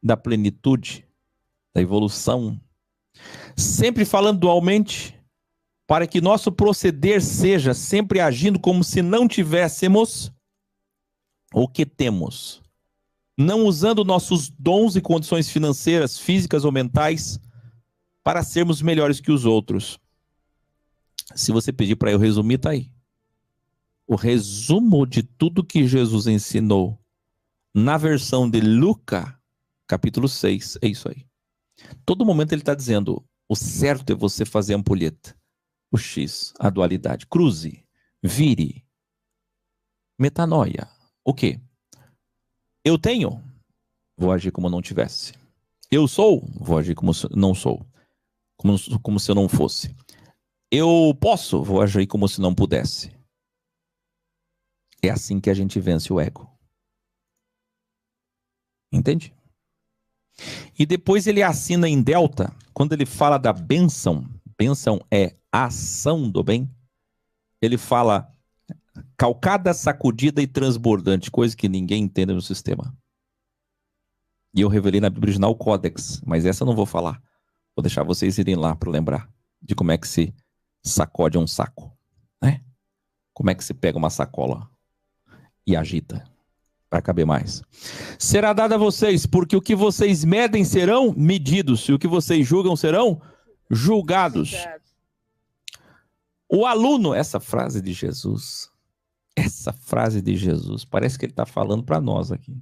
da plenitude, da evolução. Sempre falando dualmente, para que nosso proceder seja sempre agindo como se não tivéssemos o que temos. Não usando nossos dons e condições financeiras, físicas ou mentais para sermos melhores que os outros. Se você pedir para eu resumir, tá aí. O resumo de tudo que Jesus ensinou na versão de Lucas, capítulo 6, é isso aí. Todo momento ele está dizendo, o certo é você fazer a ampulheta. O X, a dualidade. Cruze, vire, metanoia. O quê? Eu tenho, vou agir como não tivesse. Eu sou, vou agir como não sou. Como se eu não fosse. Eu posso, vou agir como se não pudesse. É assim que a gente vence o ego. Entende? E depois ele assina em delta, quando ele fala da bênção, bênção é ação do bem, ele fala calcada, sacudida e transbordante, coisa que ninguém entende no sistema. E eu revelei na Bíblia original o Códex, mas essa eu não vou falar. Vou deixar vocês irem lá para lembrar de como é que se sacode um saco, né? Como é que se pega uma sacola e agita para caber mais. Será dado a vocês, porque o que vocês medem serão medidos, e o que vocês julgam serão julgados. O aluno, essa frase de Jesus, parece que ele está falando para nós aqui.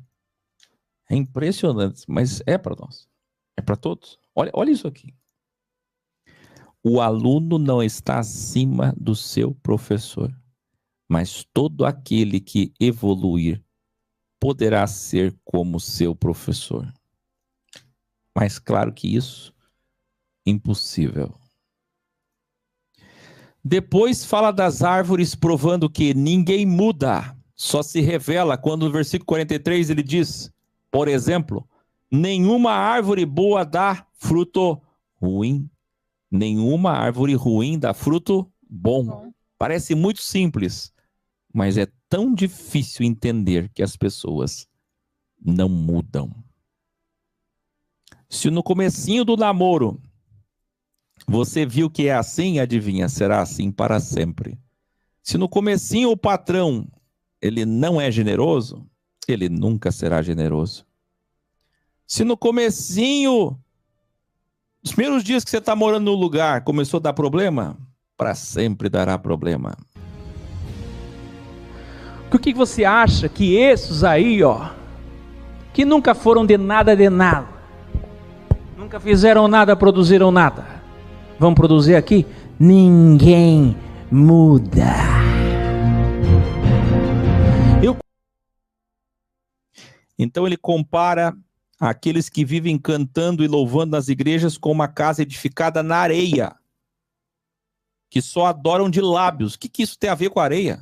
É impressionante, mas é para nós. É para todos. Olha isso aqui. O aluno não está acima do seu professor, mas todo aquele que evoluir poderá ser como seu professor. Mas claro que isso é impossível. Depois fala das árvores, provando que ninguém muda, só se revela quando no versículo 43 ele diz, por exemplo, nenhuma árvore boa dá fruto ruim, nenhuma árvore ruim dá fruto bom. Parece muito simples, mas é tão difícil entender que as pessoas não mudam. Se no comecinho do namoro você viu que é assim, adivinha, será assim para sempre. Se no comecinho o patrão ele não é generoso, ele nunca será generoso. Se no comecinho, os primeiros dias que você está morando no lugar, começou a dar problema, para sempre dará problema. O que você acha que esses aí, ó, que nunca foram de nada, nunca fizeram nada, produziram nada, vão produzir aqui? Ninguém muda. Então ele compara aqueles que vivem cantando e louvando nas igrejas com uma casa edificada na areia, que só adoram de lábios. O que isso tem a ver com a areia?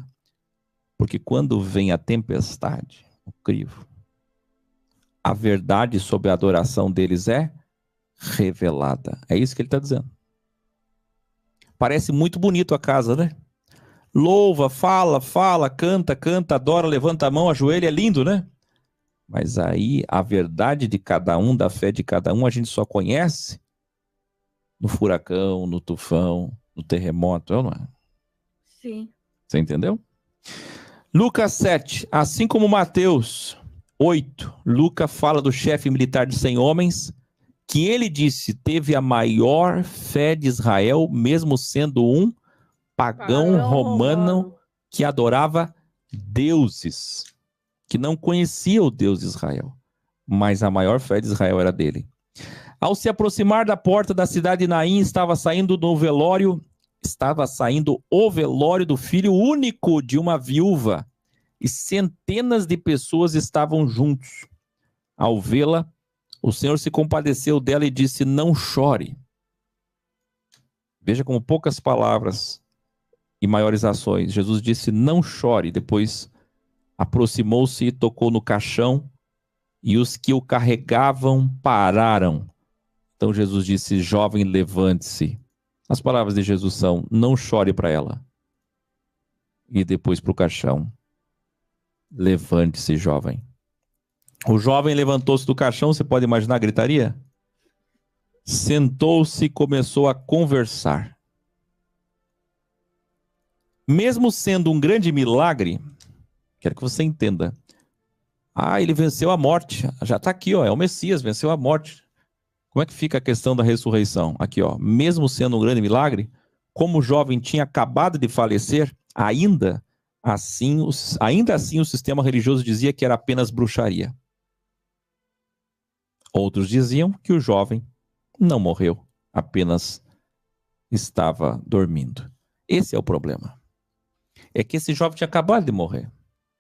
Porque quando vem a tempestade, o crivo, a verdade sobre a adoração deles é revelada. É isso que ele está dizendo. Parece muito bonito a casa, né? Louva, fala, canta, adora, levanta a mão, ajoelha, é lindo, né? Mas aí a verdade de cada um, da fé de cada um, a gente só conhece no furacão, no tufão, no terremoto, não é? Sim. Você entendeu? Lucas 7, assim como Mateus 8, Lucas fala do chefe militar de 100 homens, que ele disse, teve a maior fé de Israel, mesmo sendo um pagão romano que adorava deuses, que não conhecia o Deus de Israel, mas a maior fé de Israel era dele. Ao se aproximar da porta da cidade de Naim, estava saindo o velório do filho único de uma viúva, e centenas de pessoas estavam juntos. Ao vê-la, o Senhor se compadeceu dela e disse, não chore. Veja como poucas palavras e maiores ações. Jesus disse, não chore. Depois aproximou-se e tocou no caixão, e os que o carregavam pararam. Então Jesus disse, jovem, levante-se. As palavras de Jesus são, não chore para ela. E depois para o caixão, levante-se, jovem. O jovem levantou-se do caixão, você pode imaginar a gritaria? Sentou-se e começou a conversar. Mesmo sendo um grande milagre, quero que você entenda. Ele venceu a morte. Já está aqui, ó, é o Messias, venceu a morte. Como é que fica a questão da ressurreição? Aqui, ó, mesmo sendo um grande milagre, como o jovem tinha acabado de falecer, ainda assim o sistema religioso dizia que era apenas bruxaria. Outros diziam que o jovem não morreu, apenas estava dormindo. Esse é o problema. É que esse jovem tinha acabado de morrer.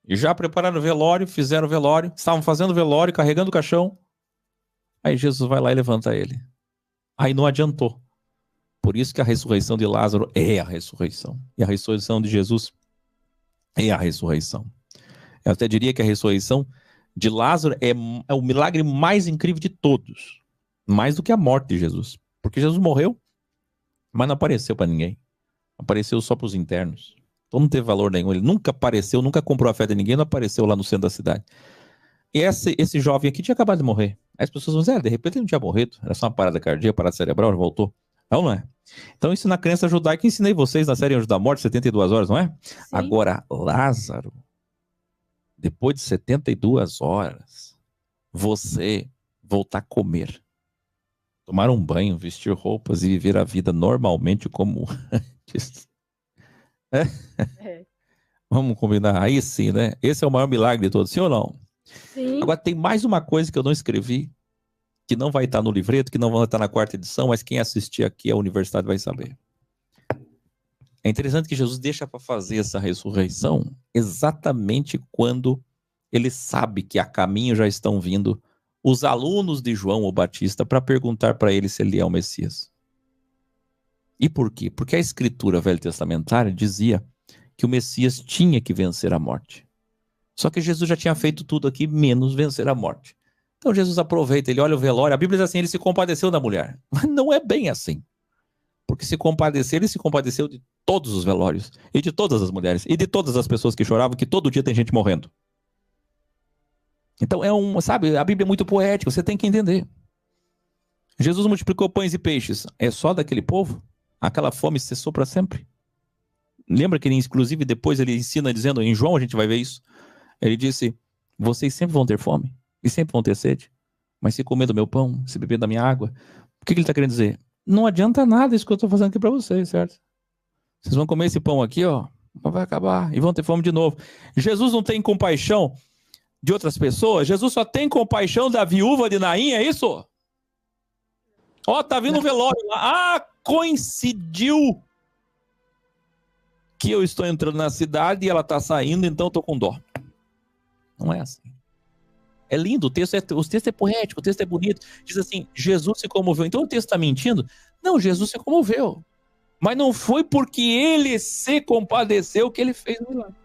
E já prepararam o velório, fizeram o velório, estavam fazendo o velório, carregando o caixão. Aí Jesus vai lá e levanta ele. Aí não adiantou. Por isso que a ressurreição de Lázaro é a ressurreição. E a ressurreição de Jesus é a ressurreição. Eu até diria que a ressurreição de Lázaro é o milagre mais incrível de todos. Mais do que a morte de Jesus. Porque Jesus morreu, mas não apareceu para ninguém. Apareceu só para os internos. Então não teve valor nenhum. Ele nunca apareceu, nunca comprou a fé de ninguém, não apareceu lá no centro da cidade. E esse jovem aqui tinha acabado de morrer. Aí as pessoas vão dizer, de repente ele não tinha morrido. Era só uma parada cardíaca, parada cerebral, ele voltou. Não é? Então isso na crença judaica, ensinei vocês na série Anjo da Morte, 72 horas, não é? Sim. Agora, Lázaro, depois de 72 horas, você voltar a comer, tomar um banho, vestir roupas e viver a vida normalmente como antes. Vamos combinar? Aí sim, né? Esse é o maior milagre de todos, sim ou não? Sim. Agora tem mais uma coisa que eu não escrevi, que não vai estar no livreto, que não vai estar na 4ª edição, mas quem assistir aqui à universidade vai saber. É interessante que Jesus deixa para fazer essa ressurreição exatamente quando ele sabe que a caminho já estão vindo os alunos de João o Batista para perguntar para ele se ele é o Messias. E por quê? Porque a escritura velho-testamentária dizia que o Messias tinha que vencer a morte. Só que Jesus já tinha feito tudo aqui, menos vencer a morte. Então Jesus aproveita, ele olha o velório, a Bíblia diz assim, ele se compadeceu da mulher. Mas não é bem assim. Porque se compadecer, ele se compadeceu de todos os velórios, e de todas as mulheres, e de todas as pessoas que choravam, que todo dia tem gente morrendo. Então sabe, a Bíblia é muito poética, você tem que entender. Jesus multiplicou pães e peixes, é só daquele povo? Aquela fome cessou para sempre? Lembra que ele, inclusive, depois ele ensina dizendo, em João a gente vai ver isso, ele disse, vocês sempre vão ter fome, e sempre vão ter sede, mas se comer do meu pão, se beber da minha água, o que ele está querendo dizer? Não adianta nada isso que eu estou fazendo aqui para vocês, certo? Vocês vão comer esse pão aqui, ó, vai acabar, e vão ter fome de novo. Jesus não tem compaixão de outras pessoas, Jesus só tem compaixão da viúva de Naim, é isso? Ó, tá vindo um velório lá, coincidiu que eu estou entrando na cidade e ela está saindo, então eu estou com dó. Não é assim. É lindo, o texto é poético, o texto é bonito. Diz assim, Jesus se comoveu. Então o texto está mentindo? Não, Jesus se comoveu. Mas não foi porque ele se compadeceu que ele fez o milagre.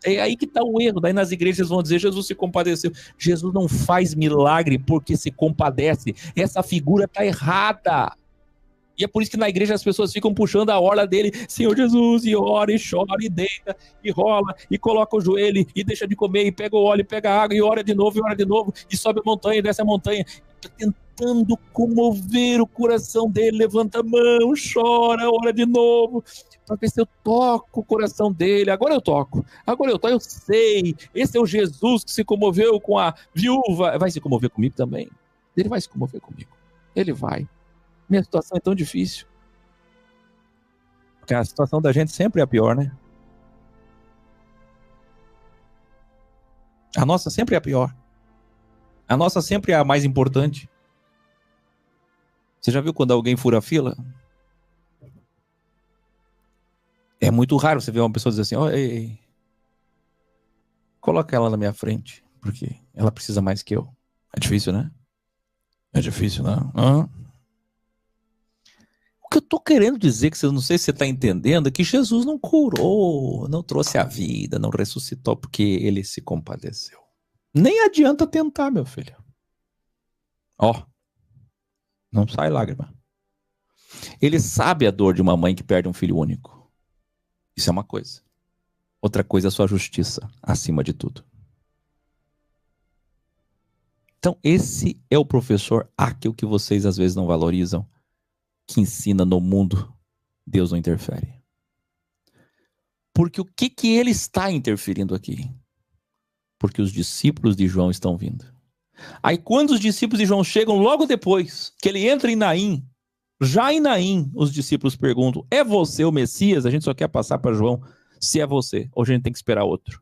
É aí que está o erro. Daí nas igrejas vão dizer, Jesus se compadeceu. Jesus não faz milagre porque se compadece. Essa figura está errada. E é por isso que na igreja as pessoas ficam puxando a orla dele, Senhor Jesus, e ora, e chora, e deita, e rola, e coloca o joelho, e deixa de comer, e pega o óleo, e pega a água, e ora de novo, e sobe a montanha, e desce a montanha. Está tentando comover o coração dele, levanta a mão, chora, ora de novo, para ver se eu toco o coração dele. Agora eu toco, eu sei, esse é o Jesus que se comoveu com a viúva. Vai se comover comigo também? Ele vai se comover comigo, ele vai. Minha situação é tão difícil. Porque a situação da gente sempre é a pior, né? A nossa sempre é a pior. A nossa sempre é a mais importante. Você já viu quando alguém fura a fila? É muito raro você ver uma pessoa dizer assim, ei, coloca ela na minha frente, porque ela precisa mais que eu. É difícil, né? É difícil, não? O que eu estou querendo dizer, que eu não sei se você está entendendo, é que Jesus não curou, não trouxe a vida, não ressuscitou porque ele se compadeceu. Nem adianta tentar, meu filho. Não sai lágrima. Ele sabe a dor de uma mãe que perde um filho único. Isso é uma coisa. Outra coisa é a sua justiça, acima de tudo. Então, esse é o professor aquilo que vocês às vezes não valorizam, que ensina no mundo, Deus não interfere. Porque o que ele está interferindo aqui? Porque os discípulos de João estão vindo. Aí quando os discípulos de João chegam logo depois, que ele entra em Naim, Já em Naim, os discípulos perguntam, é você o Messias? A gente só quer passar para João se é você, ou a gente tem que esperar outro.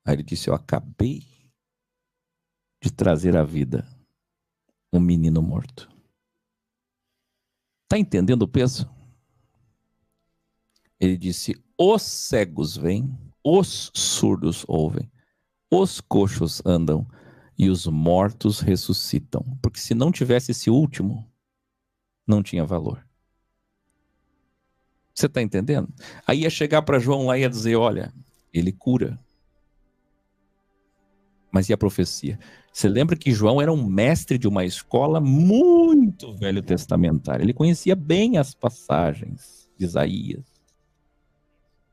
Aí ele disse, eu acabei de trazer à vida um menino morto. Está entendendo o peso? Ele disse, os cegos vêm, os surdos ouvem, os coxos andam e os mortos ressuscitam. Porque se não tivesse esse último, não tinha valor. Você está entendendo? Aí ia chegar para João lá e ia dizer, olha, ele cura. Mas e a profecia? Você lembra que João era um mestre de uma escola muito velho testamentária. Ele conhecia bem as passagens de Isaías,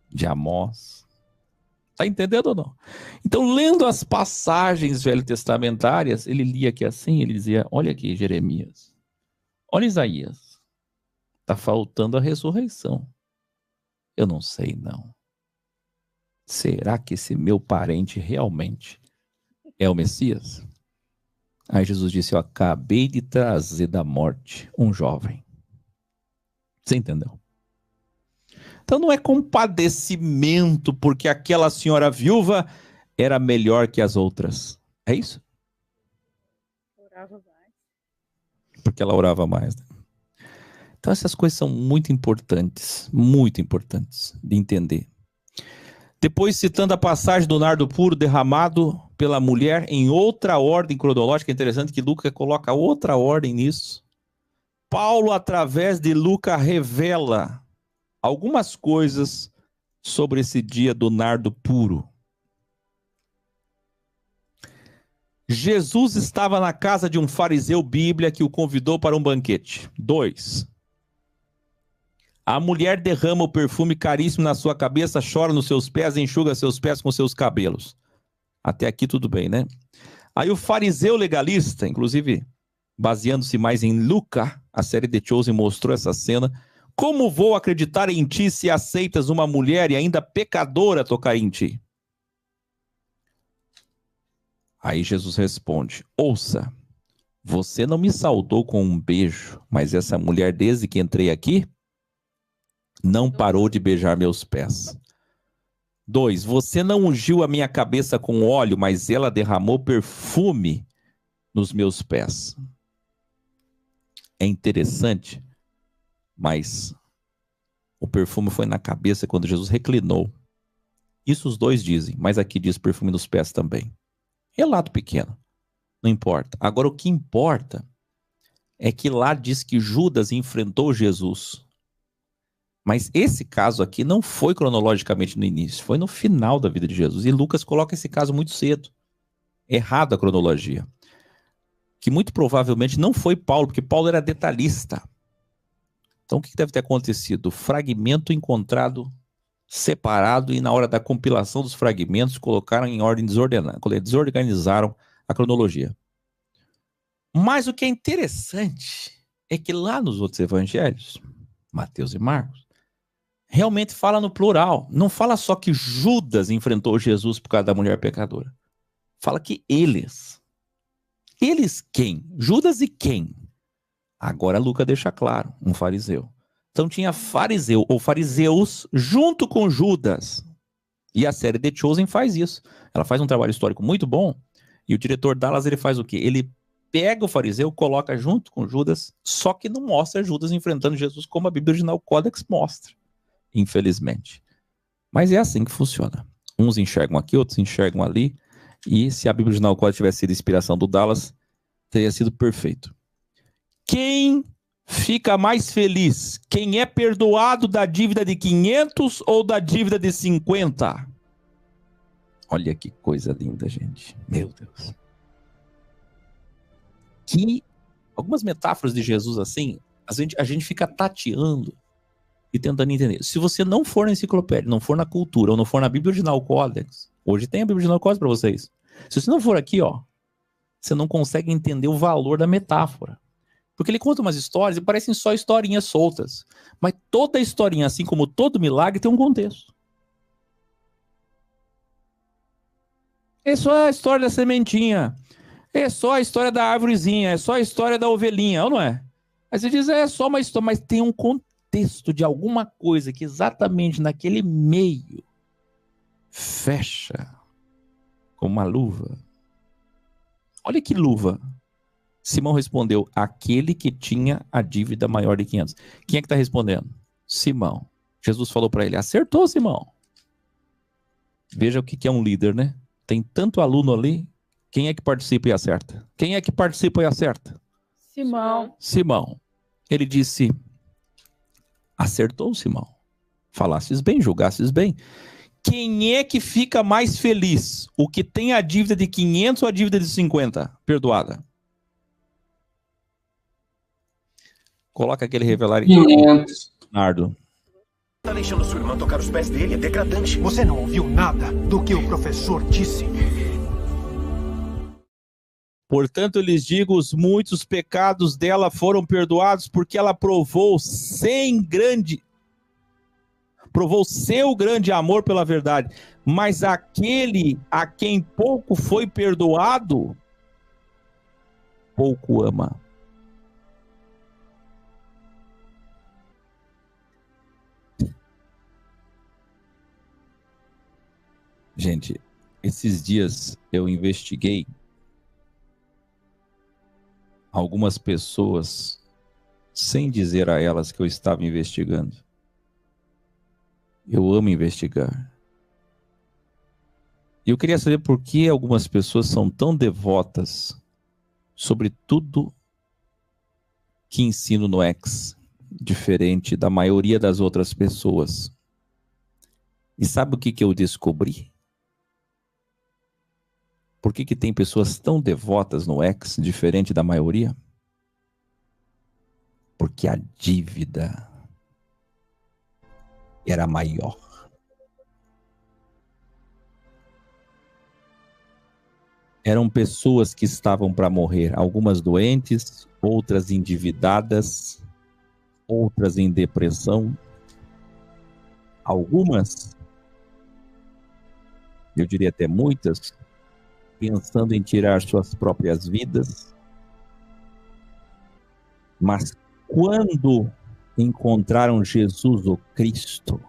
de Amós. Está entendendo ou não? Então, lendo as passagens velho-testamentárias, ele lia aqui assim, ele dizia, olha aqui, Jeremias, olha Isaías, está faltando a ressurreição. Eu não sei, não. Será que esse meu parente realmente é o Messias? Aí Jesus disse, eu acabei de trazer da morte um jovem. Você entendeu? Então não é compadecimento porque aquela senhora viúva era melhor que as outras. É isso? Orava mais. Porque ela orava mais. Né? Então essas coisas são muito importantes de entender. Depois, citando a passagem do nardo puro derramado pela mulher em outra ordem cronológica, é interessante que Lucas coloca outra ordem nisso. Paulo, através de Lucas, revela algumas coisas sobre esse dia do nardo puro. Jesus estava na casa de um fariseu bíblia que o convidou para um banquete. 2. A mulher derrama o perfume caríssimo na sua cabeça, chora nos seus pés, enxuga seus pés com seus cabelos. Até aqui tudo bem, né? Aí o fariseu legalista, inclusive baseando-se mais em Lucas, a série The Chosen mostrou essa cena. Como vou acreditar em ti se aceitas uma mulher e ainda pecadora tocar em ti? Aí Jesus responde, ouça, você não me saudou com um beijo, mas essa mulher desde que entrei aqui, não parou de beijar meus pés. 2, você não ungiu a minha cabeça com óleo, mas ela derramou perfume nos meus pés. É interessante, mas o perfume foi na cabeça quando Jesus reclinou. Isso os dois dizem, mas aqui diz perfume nos pés também. Relato pequeno, não importa. Agora o que importa é que lá diz que Judas enfrentou Jesus. Mas esse caso aqui não foi cronologicamente no início, foi no final da vida de Jesus. E Lucas coloca esse caso muito cedo. Errado a cronologia. Que muito provavelmente não foi Paulo, porque Paulo era detalhista. Então o que deve ter acontecido? O fragmento encontrado separado e na hora da compilação dos fragmentos colocaram em ordem desordenada, desorganizaram a cronologia. Mas o que é interessante é que lá nos outros evangelhos, Mateus e Marcos, realmente fala no plural. Não fala só que Judas enfrentou Jesus por causa da mulher pecadora. Fala que eles. Eles quem? Judas e quem? Agora Lucas deixa claro, um fariseu. Então tinha fariseu ou fariseus junto com Judas. E a série The Chosen faz isso. Ela faz um trabalho histórico muito bom. E o diretor Dallas, ele faz o quê? Ele pega o fariseu, coloca junto com Judas, só que não mostra Judas enfrentando Jesus como a Bíblia original Codex mostra. Infelizmente. Mas é assim que funciona. Uns enxergam aqui, outros enxergam ali. E se a Bíblia original Codex tivesse sido inspiração do Dallas, teria sido perfeito. Quem fica mais feliz? Quem é perdoado da dívida de 500 ou da dívida de 50? Olha que coisa linda, gente. Meu Deus. Que algumas metáforas de Jesus assim, a gente fica tateando e tentando entender. Se você não for na enciclopédia, não for na cultura, ou não for na Bíblia original Codex, hoje tem a Bíblia original Codex para vocês. Se você não for aqui, ó, você não consegue entender o valor da metáfora. Porque ele conta umas histórias e parecem só historinhas soltas. Mas toda historinha, assim como todo milagre, tem um contexto. É só a história da sementinha. É só a história da árvorezinha, é só a história da ovelhinha, ou não é? Aí você diz, é só uma história, mas tem um contexto de alguma coisa que exatamente naquele meio fecha como uma luva. Olha que luva. Simão respondeu, aquele que tinha a dívida maior de 500. Quem é que está respondendo? Simão. Jesus falou para ele, acertou, Simão. Veja o que é um líder, né? Tem tanto aluno ali, quem é que participa e acerta? Quem é que participa e acerta? Simão. Simão. Ele disse, acertou, Simão. Falasses bem, julgasses bem. Quem é que fica mais feliz? O que tem a dívida de 500 ou a dívida de 50 perdoada? Coloca aquele revelar 500. Nardo. Tá deixando sua irmã tocar os pés dele, é degradante. Você não ouviu nada do que o professor disse. Portanto, eu lhes digo, os muitos pecados dela foram perdoados, porque ela provou seu grande amor pela verdade. Mas aquele a quem pouco foi perdoado, pouco ama. Gente, esses dias eu investiguei algumas pessoas sem dizer a elas que eu estava investigando. Eu amo investigar. E eu queria saber por que algumas pessoas são tão devotas sobre tudo que ensino no X, diferente da maioria das outras pessoas. E sabe o que eu descobri? Por que tem pessoas tão devotas no X, diferente da maioria? Porque a dívida era maior. Eram pessoas que estavam para morrer, algumas doentes, outras endividadas, outras em depressão, algumas, eu diria até muitas, pensando em tirar suas próprias vidas. Mas quando encontraram Jesus, o Cristo,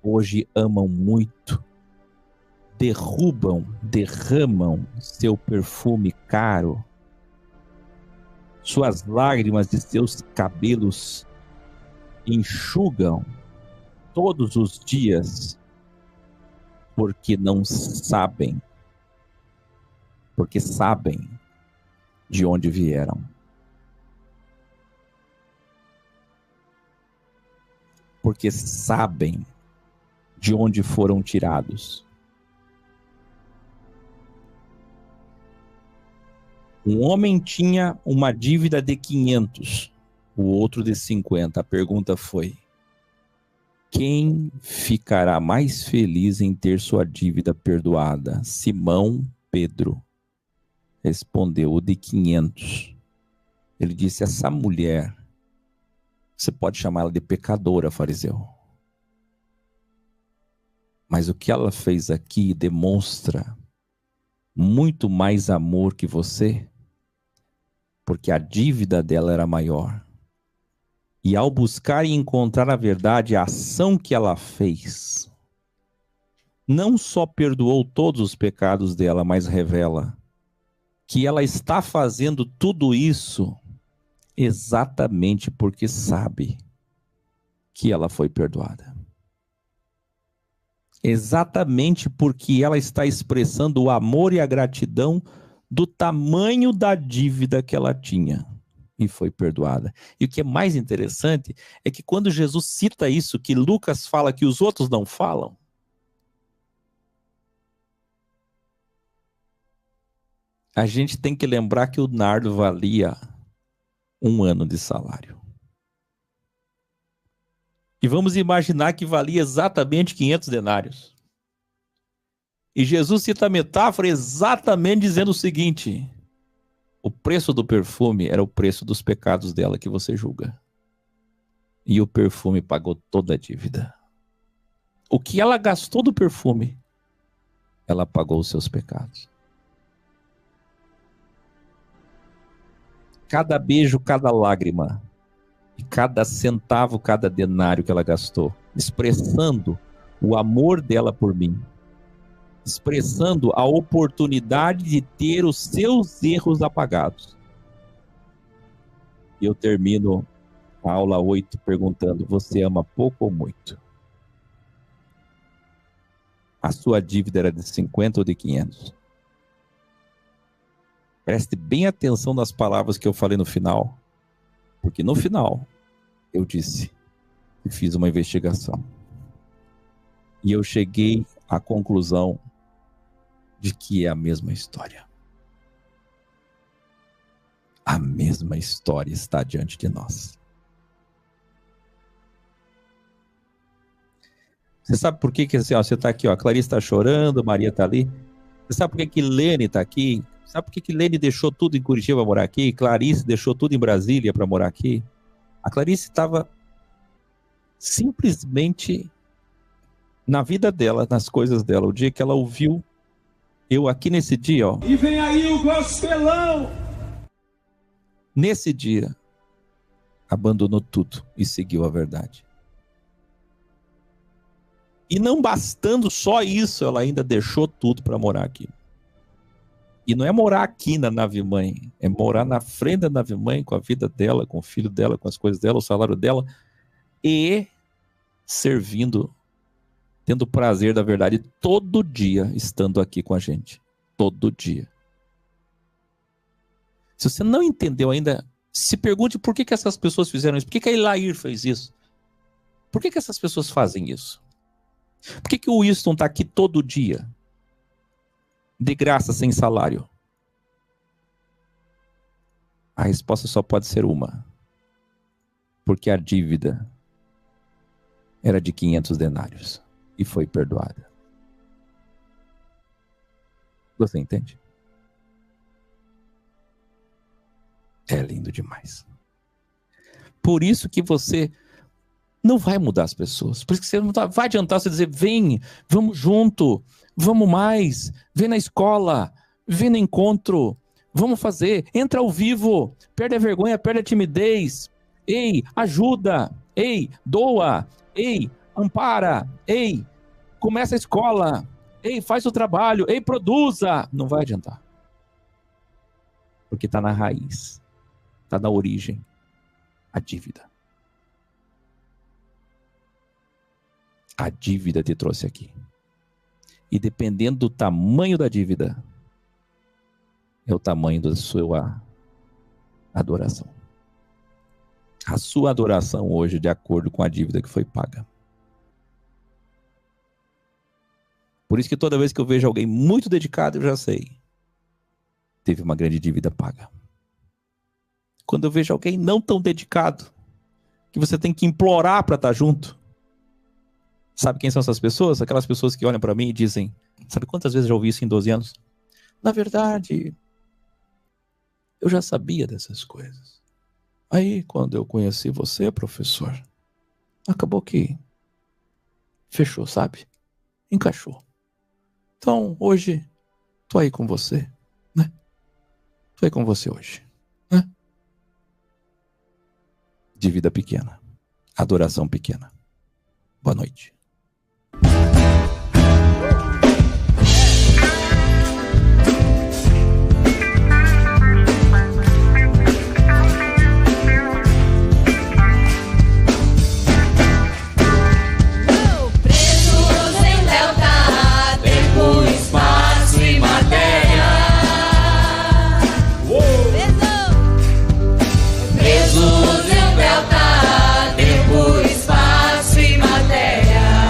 hoje amam muito, derramam seu perfume caro, suas lágrimas de seus cabelos enxugam todos os dias, porque não sabem, porque sabem de onde vieram. Porque sabem de onde foram tirados. Um homem tinha uma dívida de 500, o outro de 50. A pergunta foi: quem ficará mais feliz em ter sua dívida perdoada? Simão Pedro respondeu, o de 500. Ele disse, essa mulher, você pode chamá-la de pecadora, fariseu. Mas o que ela fez aqui demonstra muito mais amor que você, porque a dívida dela era maior. E ao buscar e encontrar a verdade, a ação que ela fez, não só perdoou todos os pecados dela, mas revela que ela está fazendo tudo isso exatamente porque sabe que ela foi perdoada. Exatamente porque ela está expressando o amor e a gratidão do tamanho da dívida que ela tinha. E foi perdoada. E o que é mais interessante é que quando Jesus cita isso, que Lucas fala que os outros não falam, a gente tem que lembrar que o nardo valia 1 ano de salário. E vamos imaginar que valia exatamente 500 denários. E Jesus cita a metáfora exatamente dizendo o seguinte: o preço do perfume era o preço dos pecados dela que você julga. E o perfume pagou toda a dívida. O que ela gastou do perfume ela pagou os seus pecados. Cada beijo, cada lágrima, e cada centavo, cada denário que ela gastou, expressando o amor dela por mim, expressando a oportunidade de ter os seus erros apagados. E eu termino a aula 8 perguntando: você ama pouco ou muito? A sua dívida era de 50 ou de 500? Preste bem atenção nas palavras que eu falei no final, porque no final eu disse que fiz uma investigação e eu cheguei à conclusão de que é a mesma história. A mesma história está diante de nós. Você sabe por que assim, ó, você está aqui, ó, a Clarice está chorando, a Maria está ali. Você sabe por que Lene está aqui? Sabe por que Lene deixou tudo em Curitiba para morar aqui? Clarice deixou tudo em Brasília para morar aqui? A Clarice estava simplesmente na vida dela, nas coisas dela. O dia que ela ouviu eu aqui nesse dia, ó. E vem aí o gospelão! Nesse dia, abandonou tudo e seguiu a verdade. E não bastando só isso, ela ainda deixou tudo para morar aqui. E não é morar aqui na nave-mãe, é morar na frente da nave-mãe, com a vida dela, com o filho dela, com as coisas dela, o salário dela, e servindo, tendo o prazer da verdade todo dia, estando aqui com a gente. Todo dia. Se você não entendeu ainda, se pergunte por que essas pessoas fizeram isso. Por que a Elair fez isso? Por que essas pessoas fazem isso? Por que o Winston está aqui todo dia? De graça, sem salário? A resposta só pode ser uma. Porque a dívida era de 500 denários e foi perdoada. Você entende? É lindo demais. Por isso que você não vai mudar as pessoas. Por isso que você não vai adiantar você dizer: vem, vamos junto, vamos mais, vem na escola, vem no encontro, vamos fazer, entra ao vivo, perde a vergonha, perde a timidez, ei, ajuda, ei, doa, ei, ampara, ei, começa a escola, ei, faz o trabalho, ei, produza. Não vai adiantar. Porque está na raiz, está na origem, a dívida. A dívida te trouxe aqui. E dependendo do tamanho da dívida, é o tamanho da sua adoração. A sua adoração hoje, de acordo com a dívida que foi paga. Por isso que toda vez que eu vejo alguém muito dedicado, eu já sei. Teve uma grande dívida paga. Quando eu vejo alguém não tão dedicado, que você tem que implorar para estar junto. Sabe quem são essas pessoas? Aquelas pessoas que olham para mim e dizem: sabe quantas vezes eu já ouvi isso em 12 anos? Na verdade, eu já sabia dessas coisas. Aí, quando eu conheci você, professor, acabou que fechou, sabe? Encaixou. Então, hoje, tô aí com você, né? Tô aí com você hoje, né? Dívida pequena. Adoração pequena. Boa noite. Presos em um delta, tempo, espaço e matéria.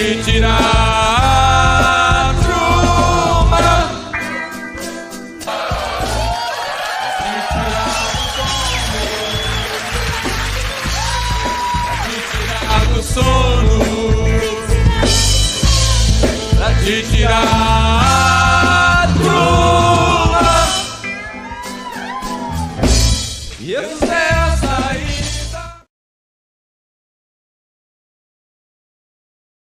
te tirar truma, do sono, pra te tirar